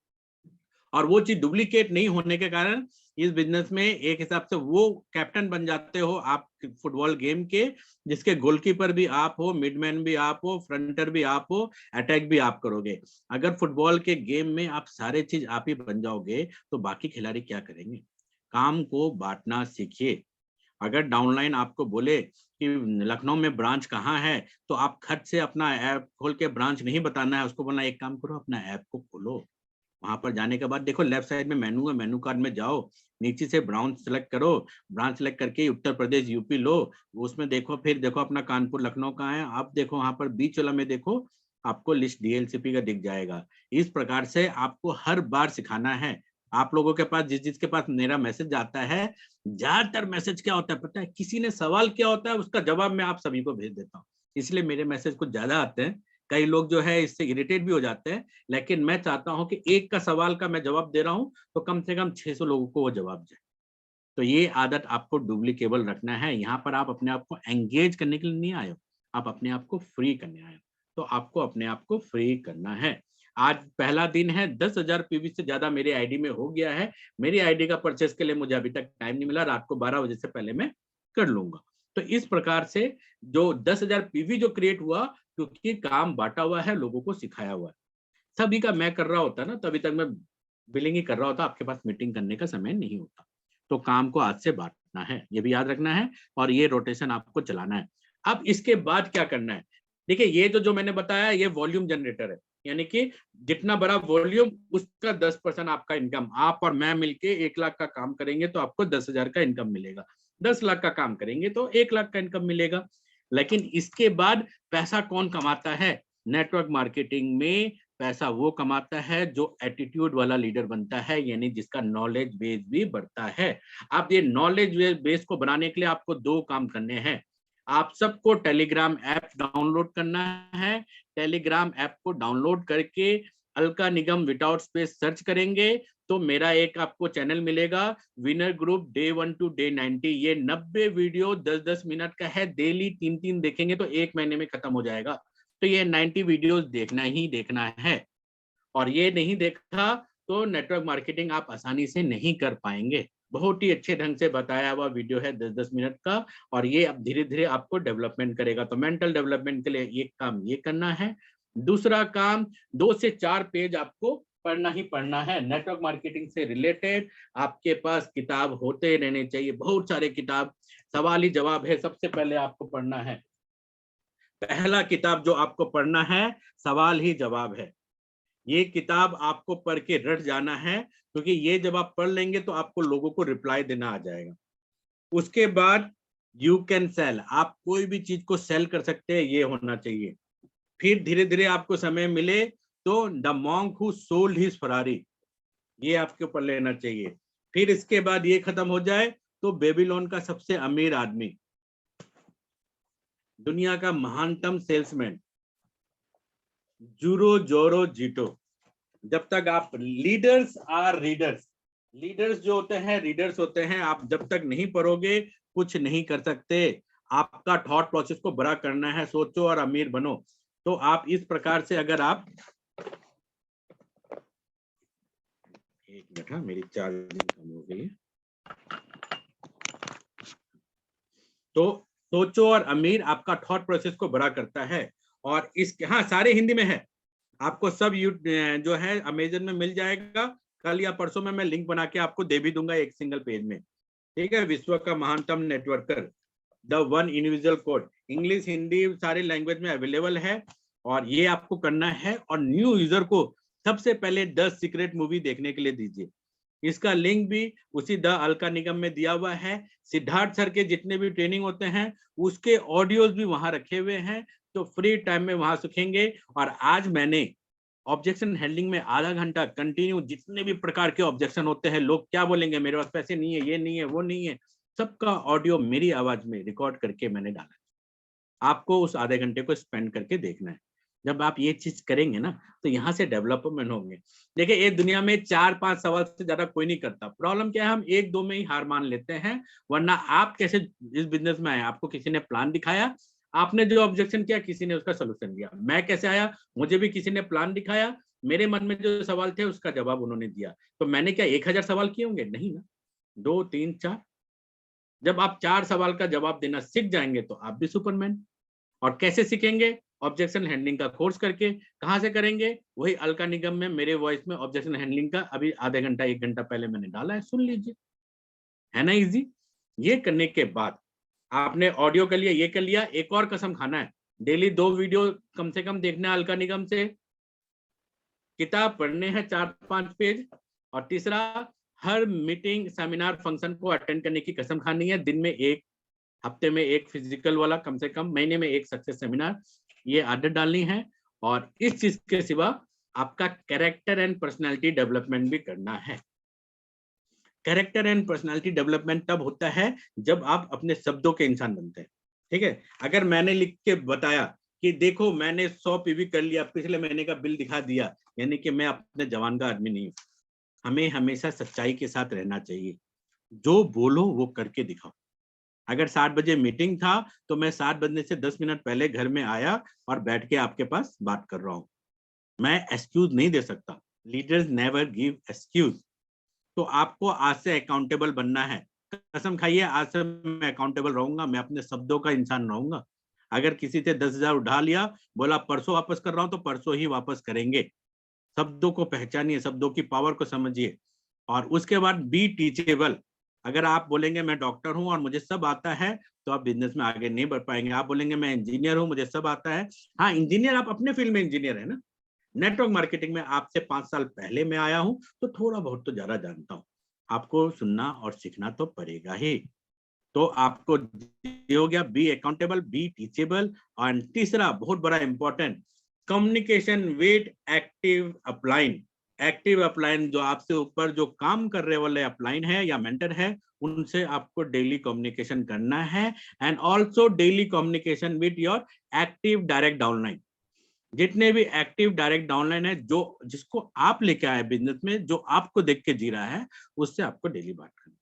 और वो चीज डुप्लीकेट नहीं होने के कारण इस बिजनेस में एक हिसाब से वो कैप्टन बन जाते हो आप फुटबॉल गेम के, जिसके गोलकीपर भी आप हो, मिडमैन भी आप हो, फ्रंटर भी आप हो, अटैक भी आप करोगे। अगर फुटबॉल के गेम में आप सारे चीज आप ही बन जाओगे, तो बाकी खिलाड़ी क्या करेंगे? काम को बांटना सीखिए। अगर डाउनलाइन आपको बोले कि लखनऊ में ब्रांच कहाँ है, तो आप खट से अपना ऐप खोल के ब्रांच नहीं बताना है, उसको बोलना एक काम करो, अपना ऐप को खोलो। वहां पर जाने के बाद देखो लेफ्ट साइड में मेनू है, मेनू कार्ड में जाओ, नीचे से ब्रांच सेलेक्ट करो, ब्रांच सेलेक्ट करके उत्तर प्रदेश यूपी लो, उसमें देखो, फिर देखो अपना कानपुर लखनऊ कहाँ है, आप देखो वहां पर बीच वाला में देखो, आपको लिस्ट डीएलसीपी का दिख जाएगा। इस प्रकार से आपको हर बार सिखाना है। आप लोगों के पास जिसके पास मेरा मैसेज आता है, ज्यादातर मैसेज क्या होता है पता है? किसी ने सवाल किया होता है, उसका जवाब मैं आप सभी को भेज देता हूँ। इसलिए मेरे मैसेज कुछ ज्यादा आते हैं। कई लोग जो है इससे इरिटेट भी हो जाते हैं, लेकिन मैं चाहता हूं कि एक का सवाल का मैं जवाब दे रहा हूं, तो कम से कम 600 लोगों को वो जवाब जाए। तो ये आदत आपको डुप्लीकेबल रखना है। यहाँ पर आप अपने आप को एंगेज करने के लिए नहीं आए हो, आप अपने आप को फ्री करने आए हो। तो आपको अपने आप को फ्री करना है। आज पहला दिन है, 10,000 पीवी से ज्यादा मेरे आईडी में हो गया है। मेरी आईडी का परचेस के लिए मुझे अभी तक टाइम नहीं मिला, रात को 12 बजे से पहले मैं कर लूंगा। तो इस प्रकार से जो 10,000 पीवी जो क्रिएट हुआ, क्योंकि काम बांटा हुआ है, लोगों को सिखाया हुआ है। सभी का मैं कर रहा होता ना, तभी तक मैं बिलिंग ही कर रहा होता, आपके पास मीटिंग करने का समय नहीं होता। तो काम को आज से बांटना है, ये भी याद रखना है, और ये रोटेशन आपको चलाना है। अब इसके बाद क्या करना है? देखिए, ये जो मैंने बताया, ये वॉल्यूम जनरेटर है, यानी कि जितना बड़ा वॉल्यूम उसका 10% आपका इनकम। आप और मैं मिलके 1 लाख का काम करेंगे तो आपको 10,000 का इनकम मिलेगा। 10 लाख का काम करेंगे तो 1 लाख का इनकम मिलेगा। लेकिन इसके बाद पैसा कौन कमाता है? नेटवर्क मार्केटिंग में पैसा वो कमाता है जो एटीट्यूड वाला लीडर बनता है, यानी जिसका नॉलेज बेस भी बढ़ता है। अब ये नॉलेज बेस को बनाने के लिए आपको 2 काम करने हैं। आप सबको टेलीग्राम ऐप डाउनलोड करना है। टेलीग्राम ऐप को डाउनलोड करके Alka Nigam without space search करेंगे तो मेरा एक आपको चैनल मिलेगा, winner group day 1 to day 90। ये 90 वीडियो 10-10 मिनट का है, डेली 3-3 देखेंगे तो 1 महीने में खत्म हो जाएगा। तो ये 90 वीडियोस देखना ही देखना है, और ये नहीं देखा तो नेटवर्क मार्केटिंग आप आसानी से नहीं कर पाएंगे। बहुत ही अच्छे ढंग से बताया हुआ वीडियो है 10-10 मिनट का, और ये अब धीरे धीरे आपको डेवलपमेंट करेगा। तो मेंटल डेवलपमेंट के लिए एक काम ये करना है। दूसरा काम, 2 से 4 पेज आपको पढ़ना ही पढ़ना है नेटवर्क मार्केटिंग से रिलेटेड। आपके पास किताब होते रहने चाहिए, बहुत सारे किताब। सवाल ही जवाब है, सबसे पहले आपको पढ़ना है। पहला किताब जो आपको पढ़ना है सवाल ही जवाब है। ये किताब आपको पढ़ के रट जाना है, क्योंकि ये जब आप पढ़ लेंगे तो आपको लोगों को रिप्लाई देना आ जाएगा। उसके बाद यू कैन सेल, आप कोई भी चीज को सेल कर सकते हैं, ये होना चाहिए। फिर धीरे धीरे आपको समय मिले तो the monk who sold his Ferrari, ये आपके ऊपर लेना चाहिए। फिर इसके बाद ये खत्म हो जाए तो बेबीलोन का सबसे अमीर आदमी, दुनिया का महानतम सेल्समैन, जूरो जोरो जीटो। जब तक आप लीडर्स आर रीडर्स, लीडर्स जो होते हैं रीडर्स होते हैं। आप जब तक नहीं पढ़ोगे कुछ नहीं कर सकते। आपका थॉट प्रोसेस को बड़ा करना है, सोचो और अमीर बनो। तो आप इस प्रकार से अगर आप, एक मिनट, मेरी चार्जिंग कम हो गई है। तो सोचो और अमीर आपका थॉट प्रोसेस को बड़ा करता है। और इस, हाँ, सारे हिंदी में है, आपको सब जो है अमेजन में मिल जाएगा। कल या परसों में मैं लिंक बना के आपको दे भी दूंगा एक सिंगल पेज में, ठीक है। विश्व का महानतम networker, the one individual code, English Hindi सारे लैंग्वेज में अवेलेबल है। और ये आपको करना है। और न्यू यूजर को सबसे पहले 10 सीक्रेट मूवी देखने के लिए दीजिए। इसका लिंक भी उसी द अलका निगम में दिया हुआ है। सिद्धार्थ सर के जितने भी ट्रेनिंग होते हैं उसके ऑडियोज भी वहां रखे हुए हैं, तो फ्री टाइम में वहां सीखेंगे। और आज मैंने ऑब्जेक्शन हैंडलिंग में आधा घंटा कंटिन्यू, जितने भी प्रकार के ऑब्जेक्शन होते हैं, लोग क्या बोलेंगे, मेरे पास पैसे नहीं है, ये नहीं है, वो नहीं है, सबका ऑडियो मेरी आवाज में रिकॉर्ड करके मैंने डाला। आपको उस आधे घंटे को स्पेंड करके देखना है। जब आप ये चीज करेंगे ना तो यहाँ से डेवलपमेंट होंगे। देखिए, ये दुनिया में 4-5 सवाल से ज्यादा कोई नहीं करता। प्रॉब्लम क्या है, हम 1-2 में ही हार मान लेते हैं। वरना आप कैसे इस बिजनेस में आए, आपको किसी ने प्लान दिखाया, आपने जो ऑब्जेक्शन किया किसी ने उसका सोल्यूशन दिया। मैं कैसे आया, मुझे भी किसी ने प्लान दिखाया, मेरे मन में जो सवाल थे उसका जवाब उन्होंने दिया। तो मैंने क्या 1000 सवाल किए होंगे? नहीं ना, 2, 3, 4। जब आप 4 सवाल का जवाब देना सीख जाएंगे तो आप भी सुपरमैन। और कैसे सीखेंगे? ऑब्जेक्शन हैंडलिंग का कोर्स करके। कहां से करेंगे? वही अलका निगम में मेरे वॉइस में ऑब्जेक्शन हैंडलिंग का अभी आधे घंटा 1 घंटा पहले मैंने डाला है, सुन लीजिए, है ना इजी। ये करने के बाद आपने ऑडियो कर लिया, ये कर लिया, एक और कसम खाना है, डेली 2 वीडियो कम से कम देखना है अलका निगम से, किताब पढ़ने हैं 4-5 पेज। और तीसरा, हर मीटिंग, सेमिनार, फंक्शन को अटेंड करने की कसम खानी है। दिन में 1, हफ्ते में 1 फिजिकल वाला, कम से कम महीने में 1 सक्सेस सेमिनार, ये आदत डालनी है। और इस चीज के सिवा आपका कैरेक्टर एंड पर्सनालिटी डेवलपमेंट भी करना है। कैरेक्टर एंड पर्सनालिटी डेवलपमेंट तब होता है जब आप अपने शब्दों के इंसान बनते हैं, ठीक है। अगर मैंने लिख के बताया कि देखो मैंने 100 पीवी कर लिया, पिछले महीने का बिल दिखा दिया, यानी कि मैं अपने जवान का आदमी नहीं हूँ। हमें हमेशा सच्चाई के साथ रहना चाहिए। जो बोलो वो करके दिखाओ। अगर 7 बजे मीटिंग था तो मैं 7 बजने से 10 मिनट पहले घर में आया और बैठ के आपके पास बात कर रहा हूँ। मैं एक्सक्यूज नहीं दे सकता। Leaders never give excuse. तो आपको आज से अकाउंटेबल बनना है। कसम खाइए, आज से मैं अकाउंटेबल रहूंगा, मैं अपने शब्दों का इंसान रहूंगा। अगर किसी से 10,000 उठा लिया, बोला परसों वापस कर रहा हूं, तो परसों ही वापस करेंगे। शब्दों को पहचानिए, शब्दों की पावर को समझिए। और उसके बाद बी टीचेबल। अगर आप बोलेंगे मैं डॉक्टर हूं और मुझे सब आता है, तो आप बिजनेस में आगे नहीं बढ़ पाएंगे। आप बोलेंगे मैं इंजीनियर हूं, मुझे सब आता है, हाँ इंजीनियर, आप अपने फील्ड में इंजीनियर है ना। नेटवर्क मार्केटिंग में आपसे 5 साल पहले मैं आया हूं, तो थोड़ा बहुत तो ज्यादा जानता हूं। आपको सुनना और सीखना तो पड़ेगा ही। तो आपको हो गया बी अकाउंटेबल, बी टीचेबल। और तीसरा बहुत बड़ा important, communication with active upline. Active upline, जो आपसे ऊपर जो काम कर रहे वाले अपलाइन है या मेंटर है, उनसे आपको डेली कम्युनिकेशन करना है। And also daily communication with your active direct downline. जितने भी एक्टिव डायरेक्ट डाउनलाइन है, जो जिसको आप लेके आए बिजनेस में, जो आपको देख के जी रहा है, उससे आपको डेली बात करना है।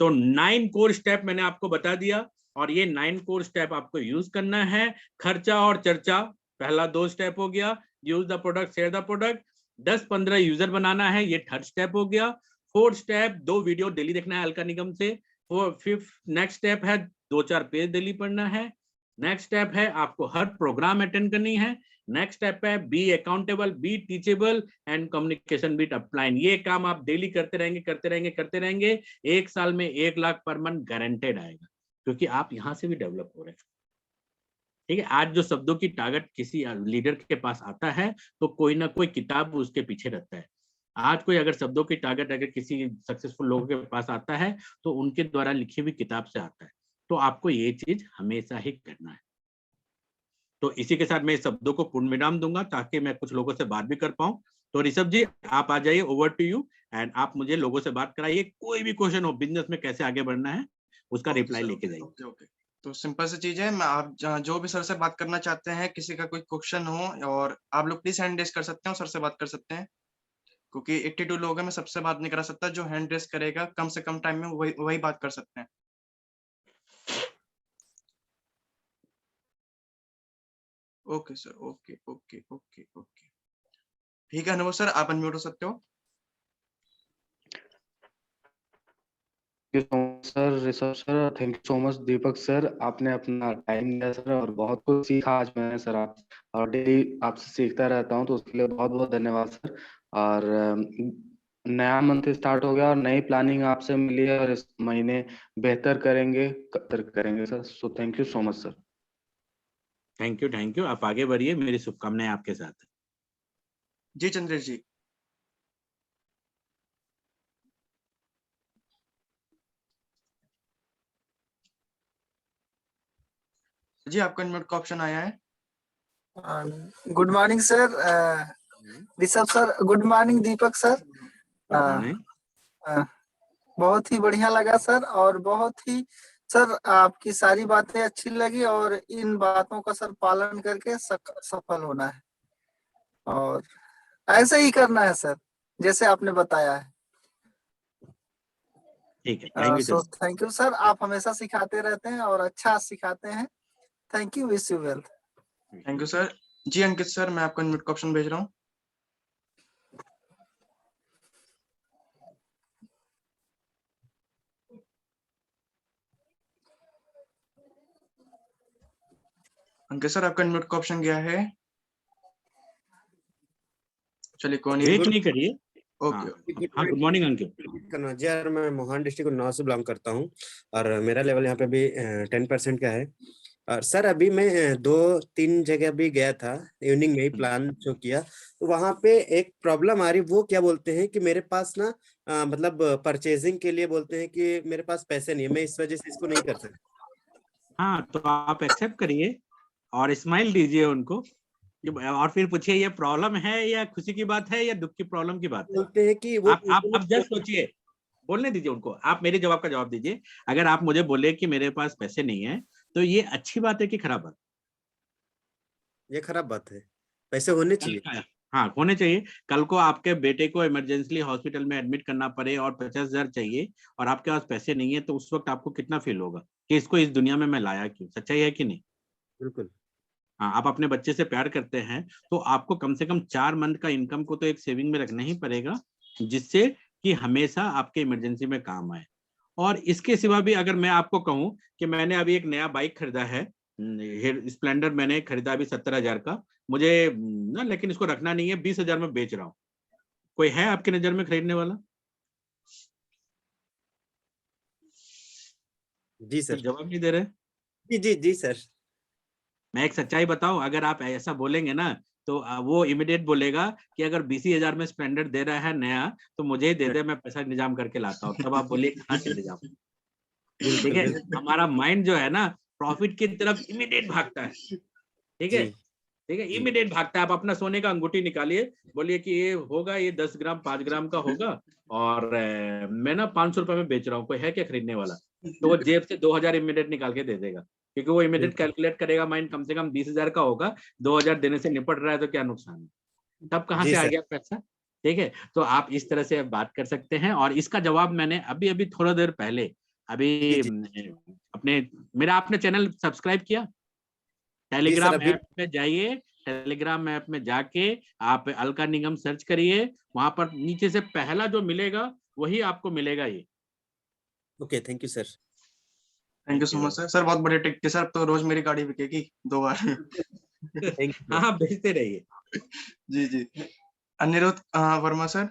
तो 9 कोर स्टेप मैंने आपको बता दिया, और ये 9 कोर स्टेप आपको यूज करना है। खर्चा और चर्चा पहला 2 स्टेप हो गया। Use the product, share the product. 10-15 user बनाना है, ये 3rd स्टेप हो गया। 4th स्टेप 2 वीडियो डेली देखना है अलका निगम से। 5th नेक्स्ट स्टेप है 2-4 पेज डेली पढ़ना है। नेक्स्ट स्टेप है आपको हर प्रोग्राम अटेंड करनी है। नेक्स्ट स्टेप है be accountable, be teachable and communication with upline. ये काम आप डेली करते रहेंगे, करते रहेंगे, करते रहेंगे। 1 साल में 1 लाख पर मंथ गारंटेड आएगा, क्योंकि आप यहाँ से भी डेवलप हो रहे हैं। ठीक है, आज जो शब्दों की ताकत किसी लीडर के पास आता है, तो कोई ना कोई किताब उसके पीछे रहता है। आज कोई अगर शब्दों की ताकत अगर किसी सक्सेसफुल लोगों के पास आता है, तो उनके द्वारा लिखी हुई किताब से आता है। तो आपको ये चीज हमेशा ही करना है। तो इसी के साथ मैं इस शब्दों को पूर्ण विराम दूंगा, ताकि मैं कुछ लोगों से बात भी कर पाऊं। तो ऋषभ जी, आप आ जाइए, ओवर टू यू। एंड आप मुझे लोगों से बात कराइए, कोई भी क्वेश्चन हो बिजनेस में कैसे आगे बढ़ना है, उसका रिप्लाई लेके जाइए। ओके। तो सिंपल सी चीज है, मैं आप जो भी सर से बात करना चाहते हैं, किसी का कोई क्वेश्चन हो, और आप लोग प्लीज हैंड रेस कर सकते हैं और सर से बात कर सकते हैं, क्योंकि 82 लोग हैं, मैं सबसे बात नहीं करा सकता। जो हैंड रेस करेगा कम से कम टाइम में वही बात कर सकते हैं। Okay sir, okay okay okay okay, ठीक है अनुभव सर, आप अनम्यूट हो सकते हो। Sir Rishabh sir, thank you so much Deepak sir, आपने अपना टाइम दिया सर, और बहुत कुछ सीखा आज मैंने सर। आप और डेली आपसे सीखता रहता हूँ, तो उसके लिए बहुत बहुत धन्यवाद सर। और नया मंथ स्टार्ट हो गया और नई प्लानिंग आपसे मिली है, और इस महीने बेहतर करेंगे sir. So thank you so much sir. Thank you, thank you. आप आगे बढ़िए, मेरी शुभकामनाएं आपके साथ है। जी चंद्रेश जी। जी आपका अनम्यूट का ऑप्शन आया है। Good morning sir Rishabh sir, good morning Deepak sir. Good morning. बहुत ही बढ़िया लगा सर, और बहुत ही सर आपकी सारी बातें अच्छी लगी, और इन बातों का सर पालन करके सफल होना है, और ऐसे ही करना है सर जैसे आपने बताया है। ठीक है, thank you so sir. Thank you sir, आप हमेशा सिखाते रहते हैं और अच्छा सिखाते हैं। Thank you, wish you well. Thank you sir. जी अंकित सर, मैं आपको अनम्यूट का ऑप्शन भेज रहा हूँ। अंकित सर, आपका अनम्यूट का ऑप्शन गया है। चलिए कोई नहीं। वेट नहीं करिए। ओके। हाँ, गुड मॉर्निंग अंकित। कन्नौजिया, मैं मोहान डिस्ट्रिक्ट उन्नाव से बिलोंग करता हूँ, और मेरा लेवल यहाँ पे भी 10% का है। और सर अभी मैं 2-3 जगह भी गया था, इवनिंग में ही प्लान जो किया, तो वहाँ पे एक प्रॉब्लम आ रही। वो क्या बोलते हैं कि मेरे पास ना मतलब परचेजिंग के लिए बोलते हैं कि मेरे पास पैसे नहीं है, मैं इस वजह से इसको नहीं कर सकता। हाँ, तो आप एक्सेप्ट करिए और स्माइल दीजिए उनको, और फिर पूछिए ये प्रॉब्लम है या खुशी की बात है या दुख की प्रॉब्लम की बात है। बोलते हैं कि वो आप जस्ट सोचिए, बोलने दीजिए उनको। आप मेरे जवाब का जवाब दीजिए। अगर आप मुझे बोले कि मेरे पास पैसे नहीं है, तो ये अच्छी बात है कि खराब बात? ये खराब बात है, पैसे होने चाहिए। हाँ, होने चाहिए। कल को आपके बेटे को इमरजेंसी हॉस्पिटल में एडमिट करना पड़े और 50,000 चाहिए, और आपके पास पैसे नहीं है, तो उस वक्त आपको कितना फील होगा कि इसको इस दुनिया में मैं लाया क्यों? सच्चाई है कि नहीं? बिल्कुल। हाँ, आप अपने बच्चे से प्यार करते हैं, तो आपको कम से कम 4 मंथ का इनकम को तो एक सेविंग में रखना ही पड़ेगा, जिससे कि हमेशा आपके इमरजेंसी में काम आए। और इसके सिवा भी अगर मैं आपको कहूं कि मैंने अभी एक नया बाइक खरीदा है, स्प्लेंडर मैंने खरीदा अभी 70,000 का, मुझे ना, लेकिन इसको रखना नहीं है, 20,000 में बेच रहा हूँ। कोई है आपकी नजर में खरीदने वाला? जी सर। जवाब नहीं दे रहे। जी जी जी सर। मैं एक सच्चाई बताऊं, अगर आप ऐसा बोलेंगे ना, तो वो इमीडिएट बोलेगा कि अगर 20,000 में स्प्लेंडर दे रहा है नया, तो मुझे ही दे दे, मैं पैसा इंतजाम करके लाता हूँ। तब आप बोलिए कहाँ चले जाओ। ठीक है, हमारा माइंड जो है ना, प्रॉफिट की तरफ इमीडिएट भागता है। ठीक है, ठीक है, इमीडिएट भागता है। आप अपना सोने का अंगूठी निकालिए, बोलिए कि ये होगा, ये 10 ग्राम 5 ग्राम का होगा, और मैं ना 500 रुपए में बेच रहा हूँ, कोई है क्या खरीदने वाला? तो वो जेब से 2000 इमीडिएट निकाल के दे देगा, क्योंकि वो इमीडिएट कैलकुलेट करेगा, माइंड कम से कम 20,000 का होगा, 2000 देने से निपट रहा है, तो क्या नुकसान है? तब कहाँ से आ गया पैसा? ठीक है, तो आप इस तरह से बात कर सकते हैं। और इसका जवाब मैंने अभी अभी थोड़ा देर पहले अभी अपने मेरा आपने चैनल सब्सक्राइब किया? टेलीग्राम ऐप में जाइए, टेलीग्राम ऐप में जाके आप अलका निगम सर्च करिए, वहां पर नीचे से पहला जो मिलेगा वही आपको मिलेगा ये। Okay, thank you sir. Thank you so much sir. Sir बहुत बढ़िया टिक थी सर, तो रोज मेरी गाड़ी बिकेगी 2 बार। हाँ, भेजते रहिए। जी जी। अनिरुद्ध वर्मा सर।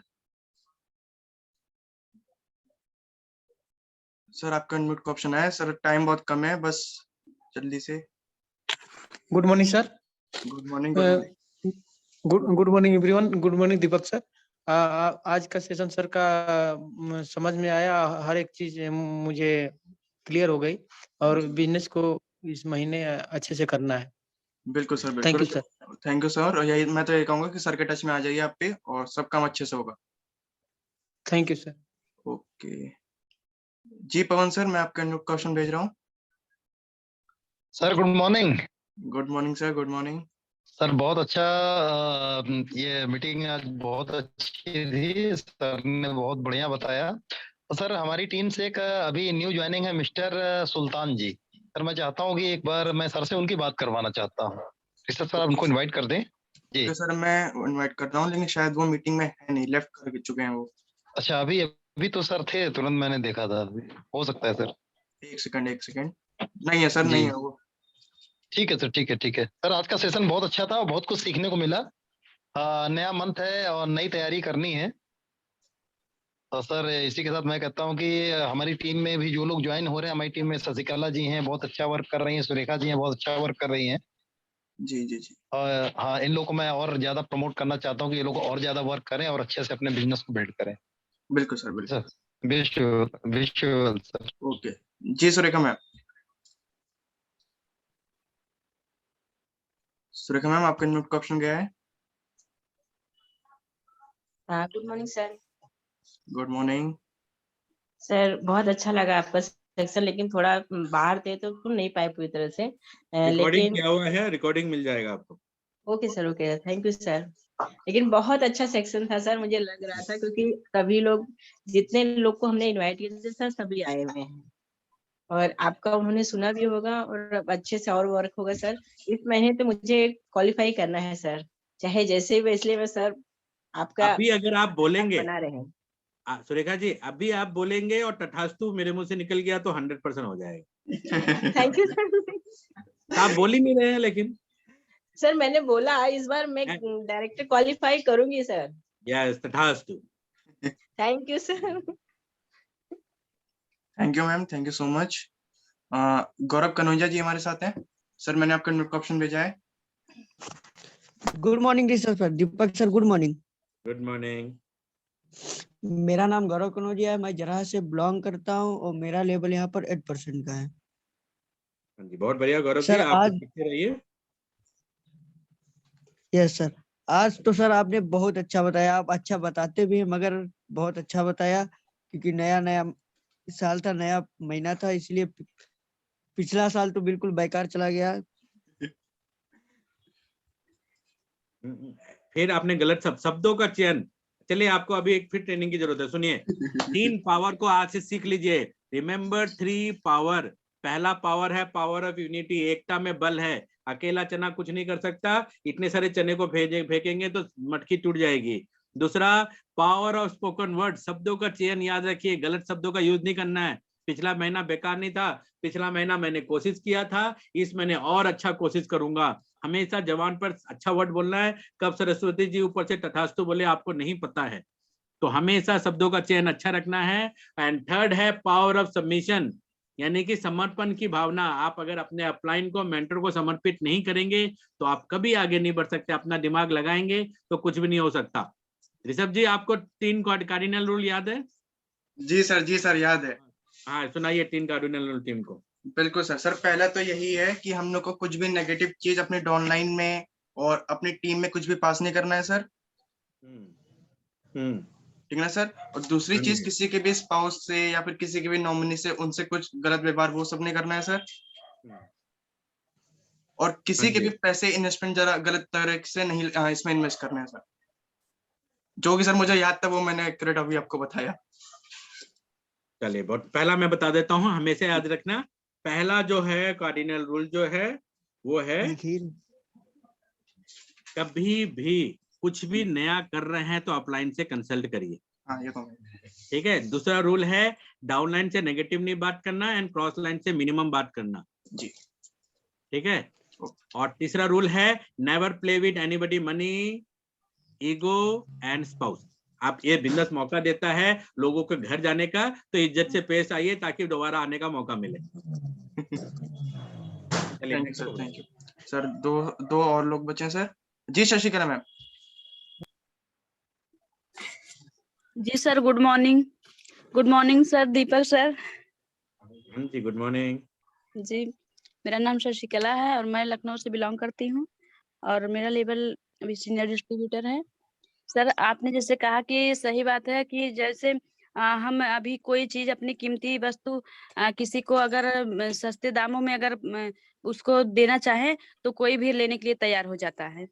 सर आपका अनम्यूट का ऑप्शन है सर, टाइम बहुत कम है, बस जल्दी से। Good morning sir. Good morning. Good morning everyone. Good morning Deepak sir. आज का सेशन सर का समझ में आया, हर एक चीज मुझे क्लियर हो गई, और बिजनेस को इस महीने अच्छे से करना है। बिल्कुल सर, थैंक बिल्कुल। You sir. Thank you sir. और यही मैं तो ये कहूंगा कि सर के टच में आ जाइए आप पे, और सब काम अच्छे से होगा। Thank you sir. ओके जी। पवन सर, मैं आपका अनम्यूट का ऑप्शन भेज रहा हूँ। Sir good morning. Good morning sir, good morning. Sir बहुत अच्छा, ये मीटिंग आज बहुत अच्छी थी, सर ने बहुत बढ़िया बताया। सर हमारी टीम से एक अभी न्यू ज्वाइनिंग है मिस्टर सुल्तान जी। सर मैं चाहता हूँ कि एक बार मैं सर से उनकी बात करवाना चाहता हूँ। सर आप उनको इनवाइट कर दें जी। तो सर मैं इनवाइट करता हूँ, लेकिन शायद वो मीटिंग में है नहीं, लेफ्ट कर चुके हैं वो। अच्छा, अभी अभी तो सर थे, तुरंत मैंने देखा था। हो सकता है सर। एक सेकंड। नहीं है सर, नहीं है वो। ठीक है सर, ठीक है ठीक है सर। आज का सेशन बहुत अच्छा था और बहुत कुछ सीखने को मिला। नया मंथ है और नई तैयारी करनी है। तो सर इसी के साथ मैं कहता हूँ कि हमारी टीम में भी जो लोग ज्वाइन हो रहे हैं, हमारी टीम में शशिकला जी हैं, बहुत अच्छा वर्क कर रही हैं, सुरेखा जी हैं, बहुत अच्छा वर्क कर रही हैं। जी जी जी। और हाँ, इन लोगों को मैं और ज्यादा प्रमोट करना चाहता हूँ कि ये लोग और ज्यादा वर्क करें और अच्छे से अपने बिजनेस को बिल्ड करें। बिल्कुल सर, बिल्कुल। Visual sir. ओके जी। सुरेखा मैम, सुरेखा मैम आपका अनम्यूट का ऑप्शन गया है। Good morning sir. Good morning sir बहुत अच्छा लगा आपका सेक्शन, लेकिन थोड़ा बाहर थे तो सुन नहीं पाए पूरी तरह से। रिकॉर्डिंग लेकिन किया हुआ है, रिकॉर्डिंग मिल जाएगा आपको। Okay sir, okay, thank you sir. लेकिन बहुत अच्छा सेक्शन था सर, मुझे लग रहा था, क्योंकि सभी लोग, जितने लोग को हमने इनवाइट किया था सर, सभी आए हुए हैं, और आपका उन्होंने सुना भी होगा, और अब अच्छे से और वर्क होगा सर। इस महीने तो मुझे क्वालिफाई करना है सर, चाहे जैसे भी, इसलिए मैं सर आपका अभी अगर आप बोलेंगे, बना रहे हैं। सुरेखा जी, अभी आप बोलेंगे और तथास्तु मेरे मुंह से निकल गया तो 100% हो जाएगा। Thank you sir. आप बोल ही नहीं रहे हैं लेकिन। सर मैंने बोला इस बार मैं डायरेक्टर क्वालिफाई करूंगी सर। यस, तथास्तु। Thank you sir. Thank you ma'am, thank you so much. Gaurav Kanaujia ji हमारे साथ हैं। सर मैंने आपका अनम्यूट का ऑप्शन भेजा है। Good morning sir. Deepak sir good morning. Good morning. मेरा नाम गौरव कनौजिया है, मैं जराहा से बिलोंग करता हूं, और मेरा लेवल यहाँ पर 8% का है। हाँ जी, बहुत बढ़िया गौरव जी, सर आप आज सीखते रहिए। यस सर, आज तो सर आपने बहुत अच्छा बताया, आप अच्छा बताते भी हैं, मगर बहुत अच्छा बताया, क्योंकि नया नया साल था, नया महीना था, इसलिए पिछला साल तो बिल्कुल बेकार चला गया। फिर आपने गलत शब्दों का चयन। चलिए, आपको अभी एक फिर ट्रेनिंग की जरूरत है, सुनिए। 3 पावर को आज से सीख लीजिए। Remember 3 power. पहला पावर है पावर ऑफ यूनिटी, एकता में बल है। अकेला चना कुछ नहीं कर सकता, इतने सारे चने को फेंकेंगे तो मटकी टूट जाएगी। दूसरा, पावर ऑफ स्पोकन वर्ड, शब्दों का चयन याद रखिए, गलत शब्दों का यूज नहीं करना है। पिछला महीना बेकार नहीं था, पिछला महीना मैंने कोशिश किया था, इस महीने और अच्छा कोशिश करूंगा। हमेशा जवान पर अच्छा वर्ड बोलना है। कब सरस्वती जी ऊपर से तथास्तु बोले आपको नहीं पता है, तो हमेशा शब्दों का चयन अच्छा रखना है। एंड थर्ड है पावर ऑफ सबमिशन, यानी कि समर्पण की भावना। आप अगर अपने अपलाइन को, मेंटर को समर्पित नहीं करेंगे तो आप कभी आगे नहीं बढ़ सकते। अपना दिमाग लगाएंगे तो कुछ भी नहीं हो सकता। ऋषभ जी, आपको 3 कार्डिनल रूल याद है? जी सर याद है। हाँ, सुनाइए 3 कार्डिनल रूल टीम को। बिल्कुल सर। सर पहला तो यही है कि हम लोग को कुछ भी नेगेटिव चीज अपने डाउनलाइन में और अपनी टीम में कुछ भी पास नहीं करना है सर, ठीक है ना सर। और दूसरी चीज, किसी के भी स्पाउस से या फिर किसी के भी नॉमिनी से उनसे कुछ गलत व्यवहार वो सब नहीं करना है सर। और किसी के भी पैसे इन्वेस्टमेंट जरा गलत तरह से नहीं इसमें इन्वेस्ट करना है सर। जो कि सर मुझे याद था वो मैंने करेक्ट अभी आपको बताया। चलिए, बहुत पहला मैं बता देता हूँ, हमेशा याद रखना, पहला जो है कार्डिनल रूल जो है वो है कभी भी कुछ भी नया कर रहे हैं तो अपलाइन से कंसल्ट करिए। हाँ, ये तो ठीक है। दूसरा रूल है डाउनलाइन से नेगेटिव नहीं बात करना एंड क्रॉस लाइन से मिनिमम बात करना जी, ठीक है। और तीसरा रूल है never play with anybody money, ego and spouse. आप ये बिजनेस मौका देता है लोगों के घर जाने का, तो इज्जत से पेश आइए ताकि दोबारा आने का मौका मिले। Thank you sir. दो और लोग बचे हैं सर। जी शशिकला मैम। जी sir, good morning sir, Deepak sir. जी गुड मॉर्निंग जी, मेरा नाम शशिकला है और मैं लखनऊ से बिलोंग करती हूँ और मेरा लेवल अभी सीनियर डिस्ट्रीब्यूटर है। सर आपने जैसे कहा कि सही बात है कि जैसे हम अभी कोई चीज अपनी कीमती वस्तु किसी को अगर सस्ते दामों में अगर उसको देना चाहे तो कोई भी लेने के लिए तैयार हो जाता है।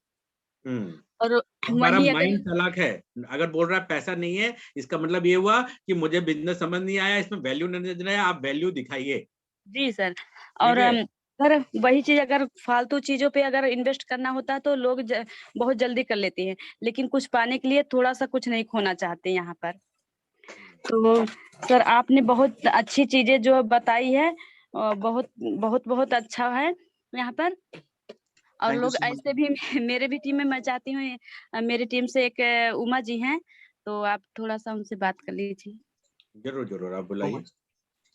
और हमारा वही माइंड अगर चालाक है, अगर बोल रहा है पैसा नहीं है, इसका मतलब ये हुआ कि मुझे बिजनेस समझ नहीं आया, इसमें वैल्यू नहीं नजर आया, आप वैल्यू दिखाइए। जी सर। और सर वही चीज अगर फालतू चीजों पे अगर इन्वेस्ट करना होता तो लोग बहुत जल्दी कर लेते हैं, लेकिन कुछ पाने के लिए थोड़ा सा कुछ नहीं खोना चाहते यहाँ पर। तो सर आपने बहुत अच्छी चीजें जो बताई है, बहुत बहुत बहुत अच्छा है यहाँ पर। और Thank you लोग so much. ऐसे भी मेरे भी टीम में मैं चाहती हूँ, मेरी टीम से एक उमा जी हैं, तो आप थोड़ा सा उनसे बात कर लीजिए। जरूर जरूर, आप बुलाइए।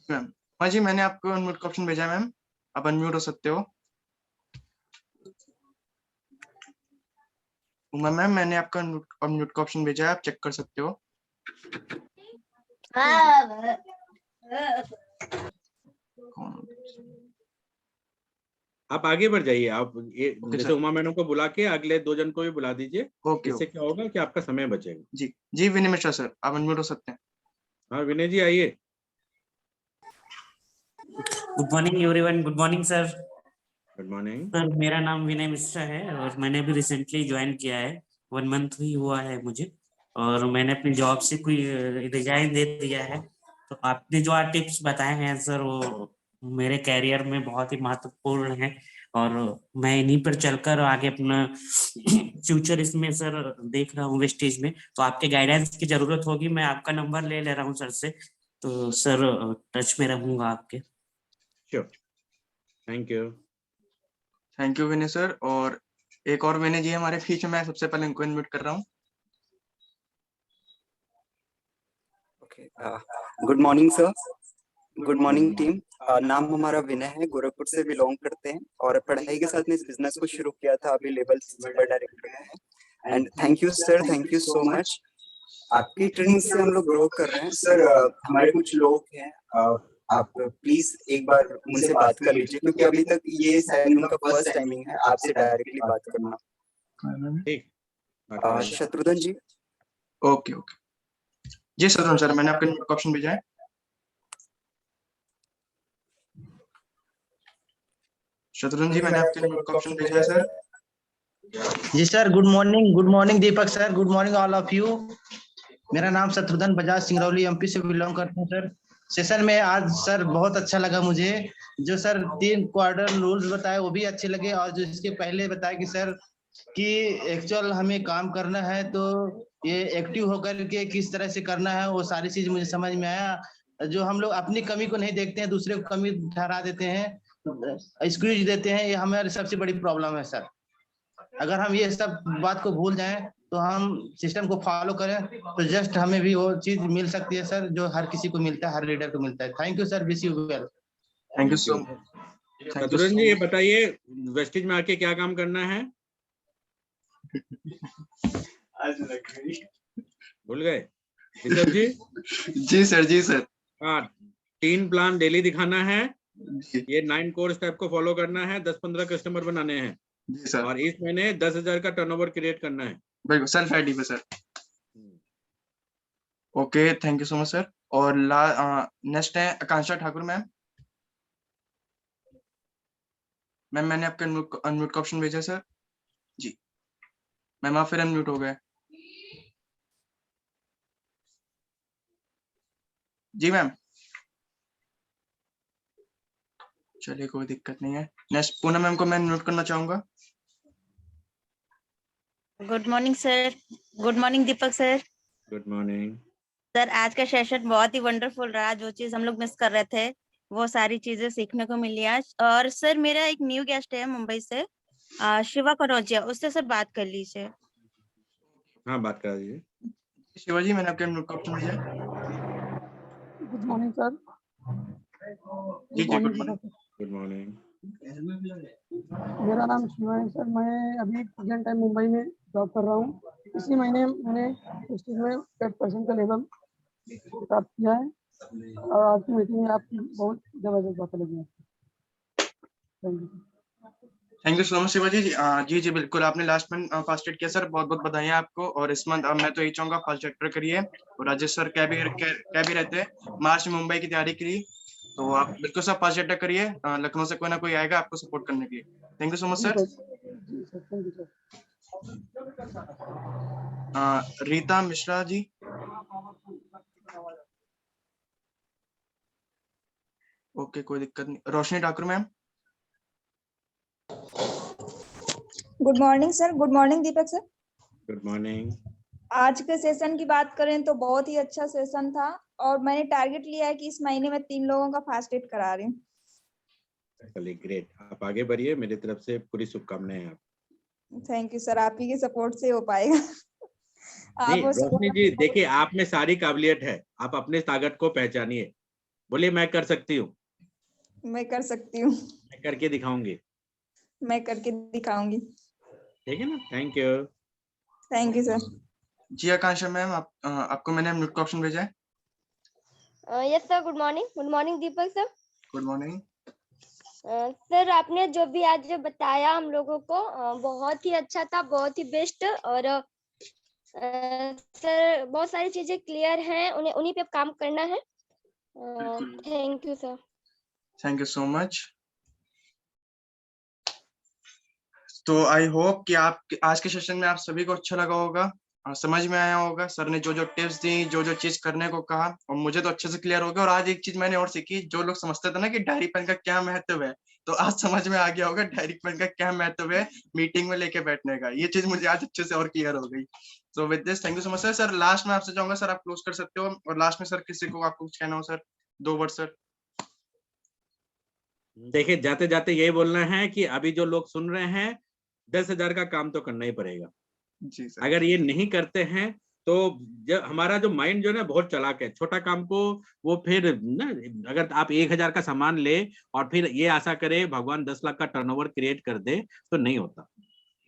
मैम हाँ जी, मैंने आपको अनम्यूट का ऑप्शन भेजा है मैम, आप अनम्यूट हो सकते हो। उमा मैम, मैंने आपका अनम्यूट का ऑप्शन भेजा है, आप चेक कर सकते हो। आप आगे बढ़ जाइए, आप जैसे सर। उमा मैडम को बुला के अगले 2 जन को भी बुला दीजिए। ओके इससे क्या होगा कि आपका समय बचेगा। जी जी, विनय मिश्रा सर, आप अनम्यूट हो सकते हैं। हाँ विनय जी आइए। Good morning everyone. Good morning sir. Good morning sir, मेरा नाम विनय मिश्रा है और मैंने भी रिसेंटली ज्वाइन किया है, 1 मंथ ही हुआ है मुझे, और मैंने अपनी जॉब से कोई रिजाइन दे दिया है। तो आपने जो टिप्स बताए हैं सर वो मेरे कैरियर में बहुत ही महत्वपूर्ण है और मैं इन्हीं पर चलकर आगे अपना फ्यूचर इसमें सर देख रहा हूँ वेस्टेज में। तो आपके गाइडेंस की जरूरत होगी, मैं आपका नंबर ले रहा हूँ सर से, तो सर टच में रहूंगा आपके। Sure, thank you. Thank you Vinay sir. और एक और विनय जी हमारे बीच में, मैं सबसे पहले इनको इनवाइट कर रहा हूँ। Good morning sir, good morning team. नाम हमारा विनय है, गोरखपुर से बिलोंग करते हैं और पढ़ाई के साथ में इस बिजनेस को शुरू किया था, अभी लेवल सुपर डायरेक्टर में है। And thank you sir, thank you so much. आपकी ट्रेनिंग से हम लोग ग्रो कर रहे हैं सर। हमारे कुछ लोग हैं, आप प्लीज एक बार उनसे बात कर लीजिए, क्योंकि अभी तक ये शायद उनका फर्स्ट टाइमिंग है आपसे डायरेक्टली बात करना। ठीक, शत्रुघ्न जी। ओके ओके जी शत्रुघ्न सर, मैंने आपका ऑप्शन भेजा है। शत्रुघ्न जी, मैंने आपके ऑप्शन भेजा है सर। जी sir, good morning Deepak sir, good morning all of you. मेरा नाम शत्रुघ्न बजाज सिंगरौली एमपी से बिलोंग करता हूँ सर। सेशन में आज सर बहुत अच्छा लगा मुझे, जो सर 3 क्वार्टर रूल्स बताए वो भी अच्छे लगे, और जो इसके पहले बताया कि सर कि एक्चुअल हमें काम करना है तो ये एक्टिव होकर के किस तरह से करना है, वो सारी चीज मुझे समझ में आया। जो हम लोग अपनी कमी को नहीं देखते हैं, दूसरे को कमी ठहरा देते हैं, एक्सक्यूज देते हैं, ये हमारी सबसे बड़ी प्रॉब्लम है सर। अगर हम ये सब बात को भूल जाएं तो हम सिस्टम को फॉलो करें तो जस्ट हमें भी वो चीज मिल सकती है सर, जो हर किसी को मिलता है, हर लीडर को मिलता है। Thank you sir, wish you well. Thank you so much. Shatrughan ji ये बताइए वेस्टेज में आके क्या काम करना है? भूल गए ऋषभ जी? जी सर, जी सर। हाँ, 3 प्लान डेली दिखाना है, ये 9 कोर स्टेप को फॉलो करना है, 10-15 कस्टमर बनाने हैं। जी सर। और इस महीने 10,000 का टर्नओवर क्रिएट करना है। बिल्कुल सेल्फ आईडी पे sir. Okay, thank you so much sir. और नेक्स्ट है आकांक्षा ठाकुर मैम। मैम मैंने आपका अनम्यूट का ऑप्शन भेजा सर। जी मैम आप फिर अनम्यूट हो गए। जी मैम। चलिए कोई दिक्कत नहीं है। नेक्स्ट पूनम मैम को मैं अनम्यूट करना चाहूंगा। Good morning sir. Good morning Deepak sir. Good morning sir आज का सेशन बहुत ही वंडरफुल रहा। जो चीज हम लोग मिस कर रहे थे वो सारी चीजें सीखने को मिली आज। और सर मेरा एक न्यू गेस्ट है मुंबई से, शिवा कनौजिया, उससे सर बात कर लीजिए। हाँ बात करा दीजिए। शिवाजी मैंने आपके अनम्यूट का ऑप्शन भेजा। Good morning sir. जी जी गुड मॉर्निंग। Good morning. मेरा नाम शिवा है सर। मैं अभी प्रेजेंट टाइम मुंबई में जॉब कर रहा हूँ। इसी महीने मैंने डिस्ट्रिक्ट में 10% का लेवल प्राप्त किया है और आज की मीटिंग में आपकी बहुत जबरदस्त बातें लगी। Thank you. Thank you so much Shivaji. जी जी बिल्कुल, आपने लास्ट में फर्स्ट एड किया सर, बहुत बहुत बधाई आपको। और इस मंथ मैं तो यही चाहूंगा फर्स्ट एड करिए। और राजेश सर क्या भी रहते हैं मार्च में मुंबई की तैयारी के लिए, तो आप बिल्कुल सब फर्स्ट एड करिए। लखनऊ से कोई ना कोई आएगा आपको सपोर्ट करने के लिए। Thank you so much sir. जी sir, thank you sir. Rita Mishra ji. Okay कोई दिक्कत नहीं। Roshni Thakur ma'am. Good morning sir. Good morning Deepak sir. Good morning. आज के सेशन की बात करें तो बहुत ही अच्छा सेशन था और मैंने टारगेट लिया है कि इस महीने में 3 लोगों का फास्ट एड करा रही हूँ। चलिए ग्रेट, आप आगे बढ़िए, मेरी तरफ से पूरी शुभकामनाएं आप। थैंक यू सर, आप ही के सपोर्ट से हो पाएगा। नहीं रोशनी जी देखिए, आप में सारी काबिलियत है, आप अपने ताकत को पहचानिए। बोलिए मैं कर सकती हूँ। मैं कर सकती हूँ। मैं करके दिखाऊंगी। मैं करके दिखाऊंगी। ठीक है ना। Thank you. Thank you sir. जी आकांक्षा मैम, आपको मैंने म्यूट का ऑप्शन भेजा है। Yes sir. Good morning. Good morning Deepak sir. Good morning. Sir आपने जो भी आज बताया हम लोगों को बहुत ही अच्छा था, बहुत ही बेस्ट। और सर बहुत सारी चीजें क्लियर हैं, उन्हीं पे काम करना है। Thank you sir. Thank you so much. तो आई होप कि आप आज के सेशन में आप सभी को अच्छा लगा होगा, समझ में आया होगा। सर ने जो जो टिप्स दी, जो जो चीज करने को कहा, और मुझे तो अच्छे से क्लियर हो गया। और आज एक चीज मैंने और सीखी, जो लोग समझते थे ना कि डायरी पेन का क्या महत्व है, तो आज समझ में आ गया होगा डायरी पेन का क्या महत्व है मीटिंग में लेके बैठने का। ये चीज मुझे आज अच्छे से और क्लियर हो गई। So with this thank you so much sir. Sir last में आपसे चाहूंगा सर आप क्लोज कर सकते हो। और लास्ट में सर किसी को आपको कुछ कहना हो सर, 2 वर्ड सर। देखिए जाते जाते यही बोलना है कि अभी जो लोग सुन रहे हैं 10,000 का काम तो करना ही पड़ेगा। जी सर। अगर ये नहीं करते हैं तो जब हमारा जो माइंड जो है ना बहुत चालाक है, छोटा काम को वो फिर ना, अगर आप 1,000 का सामान ले और फिर ये आशा करे भगवान 10 लाख का टर्नओवर क्रिएट कर दे तो नहीं होता।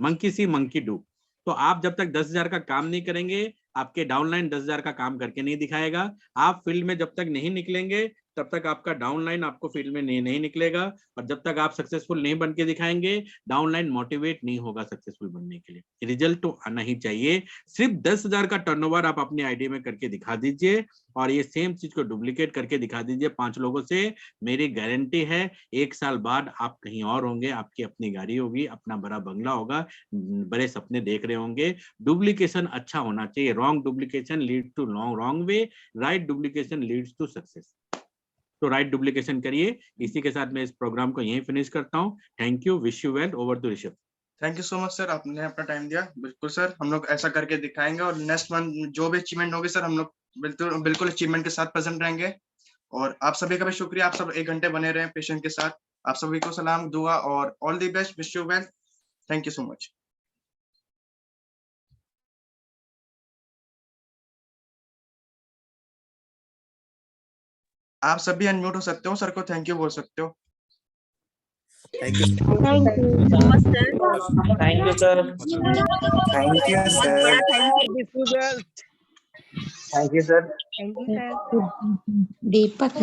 Monkey C monkey do. तो आप जब तक 10,000 का काम नहीं करेंगे, आपके डाउनलाइन 10,000 का काम करके नहीं दिखाएगा। आप फील्ड में जब तक नहीं निकलेंगे तब तक आपका डाउनलाइन आपको फील्ड में नहीं निकलेगा। और जब तक आप सक्सेसफुल नहीं बन के दिखाएंगे, डाउनलाइन मोटिवेट नहीं होगा सक्सेसफुल बनने के लिए। रिजल्ट तो आना ही चाहिए। सिर्फ 10,000 का टर्नओवर आप अपनी आईडी में करके दिखा दीजिए और ये सेम चीज को डुप्लीकेट करके दिखा दीजिए 5 लोगों से। मेरी गारंटी है 1 साल बाद आप कहीं और होंगे, आपकी अपनी गाड़ी होगी, अपना बड़ा बंगला होगा, बड़े सपने देख रहे होंगे। डुप्लीकेशन अच्छा होना चाहिए। Wrong duplication lead to wrong way, right duplication leads to success. तो राइट डुप्लीकेशन करिए। इसी के साथ मैं इस प्रोग्राम को यहीं फिनिश करता हूँ। Thank you, wish you well. Over to Rishabh. Thank you so much sir, आपने अपना टाइम दिया। बिल्कुल सर, हम लोग ऐसा करके दिखाएंगे और नेक्स्ट मंथ जो भी अचीवमेंट होगी सर, हम लोग बिल्कुल अचीवमेंट के साथ प्रेजेंट रहेंगे। और आप सभी का भी शुक्रिया, आप सब 1 घंटे बने रहे पेशेंट के साथ। आप सभी को सलाम, दुआ और all the best. Wish you well. Thank you so much. आप सभी अनम्यूट हो सकते हो, सर को थैंक यू बोल सकते हो। Thank you so much sir. Thank you sir. Thank you sir. Thank you thank you sir. Thank you sir. Deepak